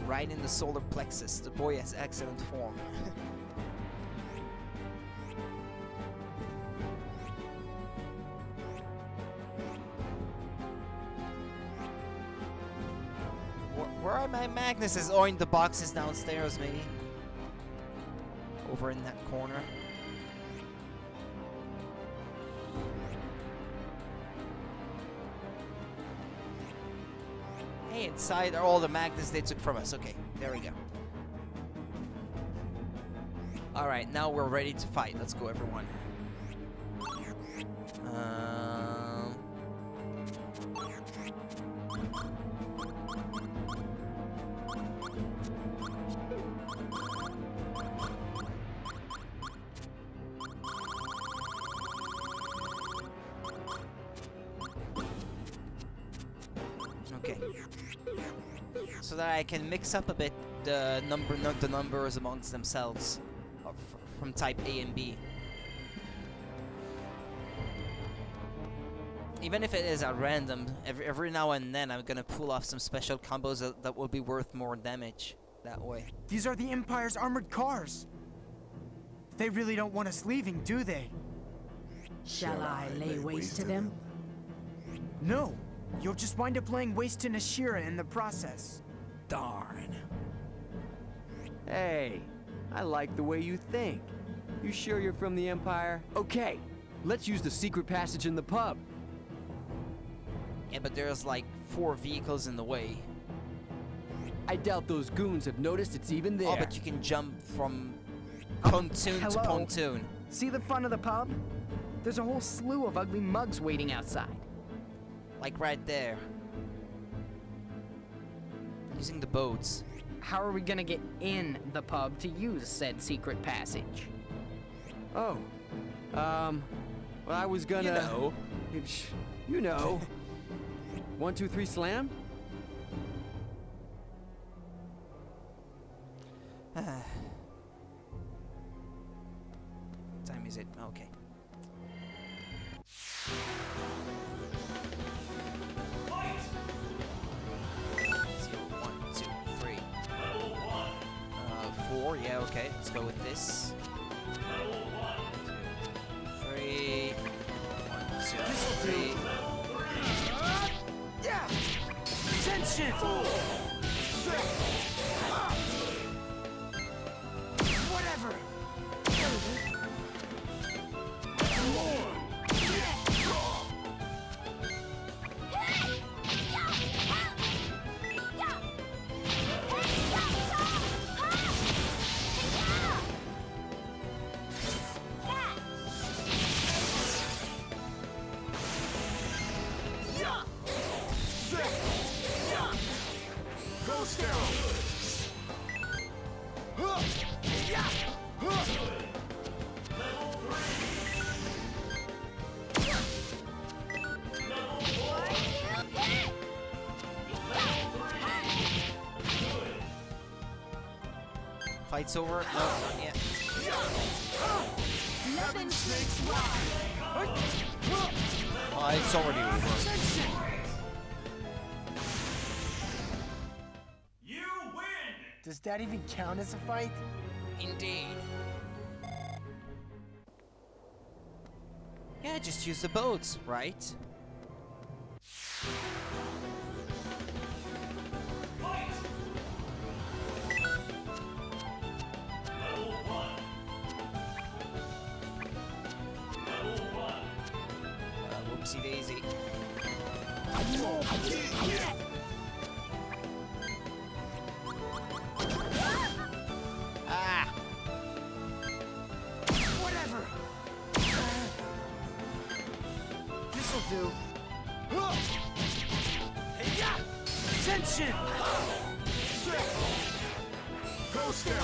Right in the solar plexus. The boy has excellent form. Where are my Magnuses? Oh, in the boxes downstairs, maybe. Over in that corner. Hey, inside are all the Magnus they took from us. Okay, there we go. Alright, now we're ready to fight. Let's go, everyone. Okay. So that I can mix up a bit the numbers amongst themselves from type A and B. Even if it is at random, every now and then I'm gonna pull off some special combos that will be worth more damage that way. These are the Empire's armored cars. They really don't want us leaving, do they? Shall I lay waste to them? No. You'll just wind up laying waste to Nashira in the process. Darn. Hey, I like the way you think. You sure you're from the Empire? Okay, let's use the secret passage in the pub. Yeah, but there's like 4 vehicles in the way. I doubt those goons have noticed it's even there. Oh, but you can jump from pontoon to Hello? pontoon. See the front of the pub? There's a whole slew of ugly mugs waiting outside. Like right there. Using the boats. How are we gonna get in the pub to use said secret passage? Oh, well, I was gonna... You know. You know. 1, 2, 3, slam? time is it? Okay. Zero, 1, 2, 3. 4, yeah, okay. Let's go with this. 2, 3. 1, 2, 3. Yeah! Tension! Whatever! Fight's over? No, not yet. Oh, it's already over. You win! Does that even count as a fight? Indeed. Yeah, just use the boats, right? Whoopsie daisy. Ah! Whatever! This'll do. Tension! Ghost down!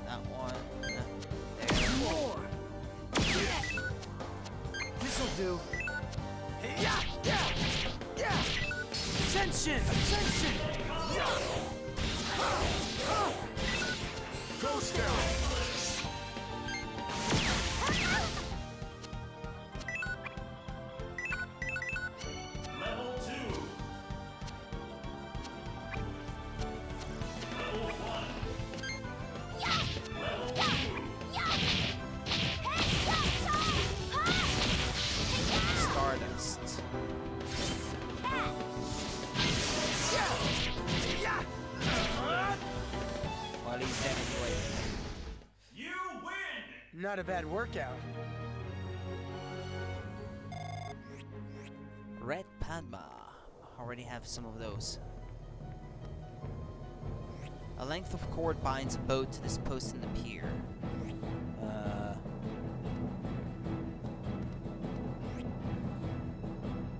That one. More! This'll do. Tension! Tension! Ghost down! Level 2. Level 1. Level 2. Stardust. Well, he's dead anyway. You win! Not a bad workout. Red Padma. Already have some of those. A length of cord binds a boat to this post in the pier.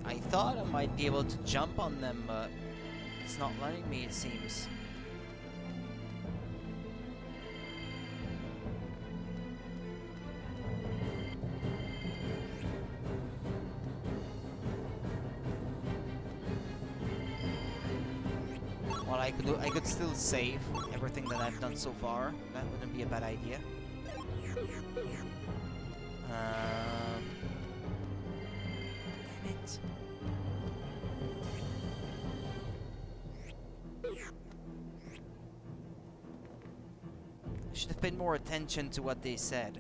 I thought I might be able to jump on them, but it's not letting me, it seems. Well, I could still save everything that I've done so far. That wouldn't be a bad idea. Damn it. I should have paid more attention to what they said.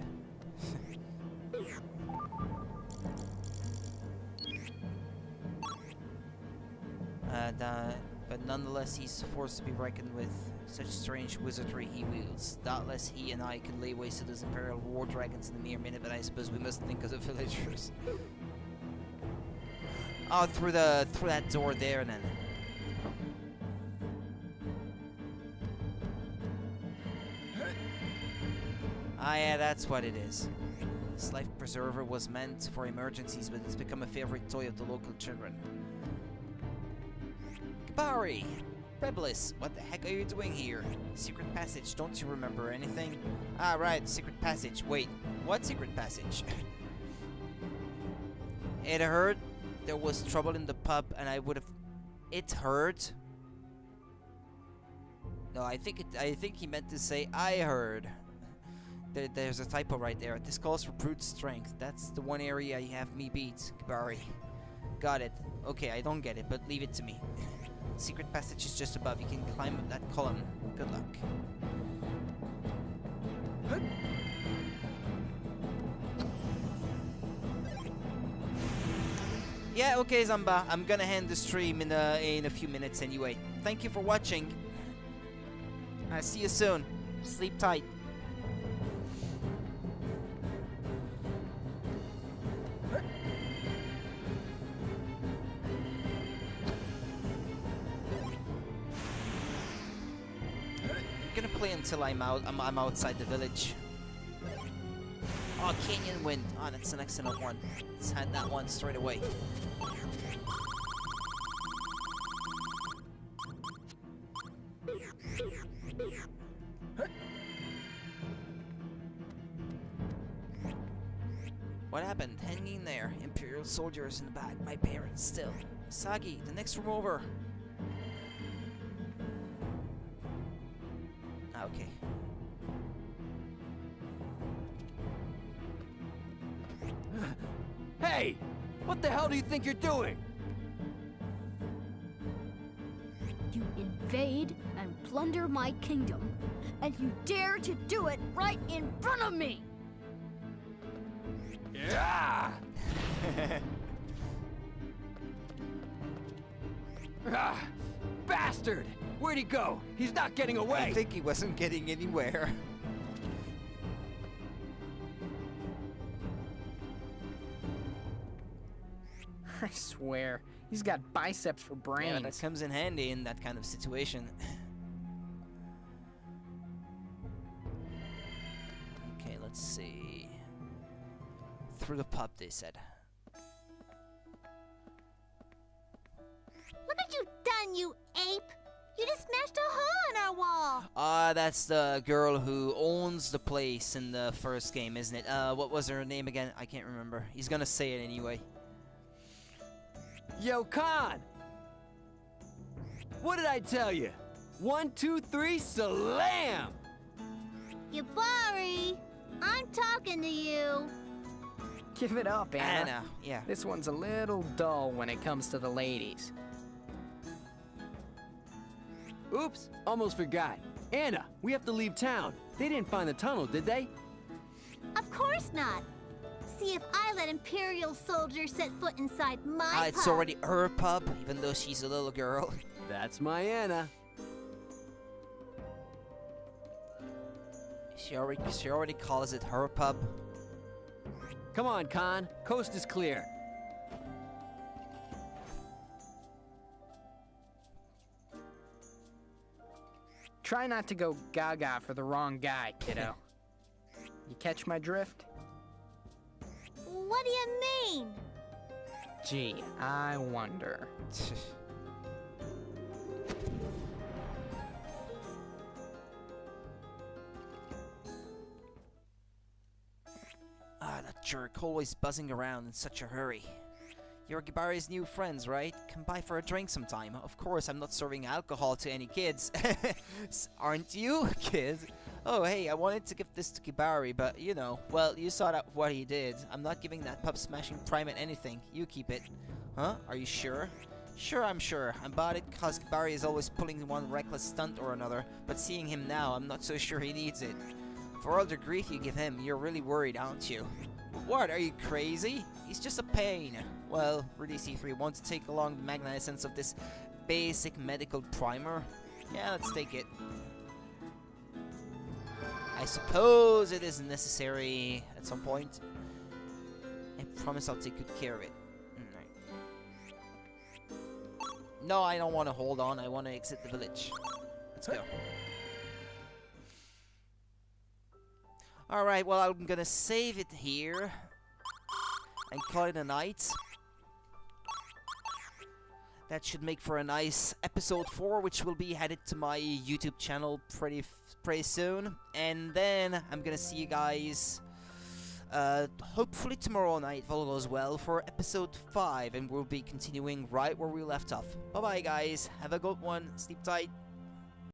But nonetheless, he's a force to be reckoned with. Such strange wizardry he wields. Doubtless he and I can lay waste to those Imperial war dragons in a mere minute, but I suppose we must think of the villagers. Oh, through that door there, then. Ah, yeah, that's what it is. This life preserver was meant for emergencies, but it's become a favorite toy of the local children. Kabari! Reblis, what the heck are you doing here? Secret passage, don't you remember anything? Ah, right, secret passage. Wait, what secret passage? It hurt there was trouble in the pub and I would have... It hurt. No, I think he meant to say I heard. There's a typo right there. This calls for brute strength. That's the one area you have me beat, Kibari. Got it. Okay, I don't get it, but leave it to me. Secret passage is just above. You can climb that column. Good luck. Yeah, okay, Zamba. I'm gonna end the stream in a few minutes anyway. Thank you for watching. I'll see you soon. Sleep tight. I'm gonna play until I'm outside the village. Oh, Canyon Wind. Oh, that's an excellent one. Let's had that one straight away. What happened? Hanging there. Imperial soldiers in the back. My parents still. Sagi, the next room over. Okay. Hey! What the hell do you think you're doing? You invade and plunder my kingdom, and you dare to do it right in front of me! Yeah! Ah, bastard! Where'd he go? He's not getting away! I think he wasn't getting anywhere. I swear, he's got biceps for brains. Yeah, that comes in handy in that kind of situation. Okay, let's see. Through the pub, they said. Look what you've done, you ape! You just smashed a hole in our wall! Ah, that's the girl who owns the place in the first game, isn't it? What was her name again? I can't remember. He's gonna say it anyway. Yo, Khan! What did I tell you? 1, 2, 3, salam! Kibari, I'm talking to you. Give it up, Anna. Anna, yeah. This one's a little dull when it comes to the ladies. Oops, almost forgot. Anna, we have to leave town. They didn't find the tunnel, did they? Of course not. See if I let Imperial soldiers set foot inside my pub. It's already her pub, even though she's a little girl. That's my Anna. She already calls it her pub. Come on, Khan. Coast is clear. Try not to go gaga for the wrong guy, kiddo. You catch my drift? What do you mean? Gee, I wonder. Ah, that jerk, always buzzing around in such a hurry. You're Gibari's new friends, right? Come by for a drink sometime. Of course, I'm not serving alcohol to any kids. Aren't you, kid? Oh, hey, I wanted to give this to Kibari, but, you know, well, you saw that what he did. I'm not giving that pub-smashing primate anything. You keep it. Huh? Are you sure? Sure, I'm sure. I bought it because Kibari is always pulling one reckless stunt or another, but seeing him now, I'm not so sure he needs it. For all the grief you give him, you're really worried, aren't you? What, are you crazy? He's just a pain. Well, really, C3, want to take along the magnificence of this basic medical primer? Yeah, let's take it. I suppose it is necessary at some point. I promise I'll take good care of it. Right. No, I don't want to hold on. I want to exit the village. Let's go. Alright, well, I'm gonna save it here and call it a night. That should make for a nice episode 4, which will be headed to my YouTube channel pretty soon. And then I'm gonna see you guys Hopefully tomorrow night, if all goes well, for episode 5, and we'll be continuing right where we left off. Bye bye guys, have a good one, sleep tight.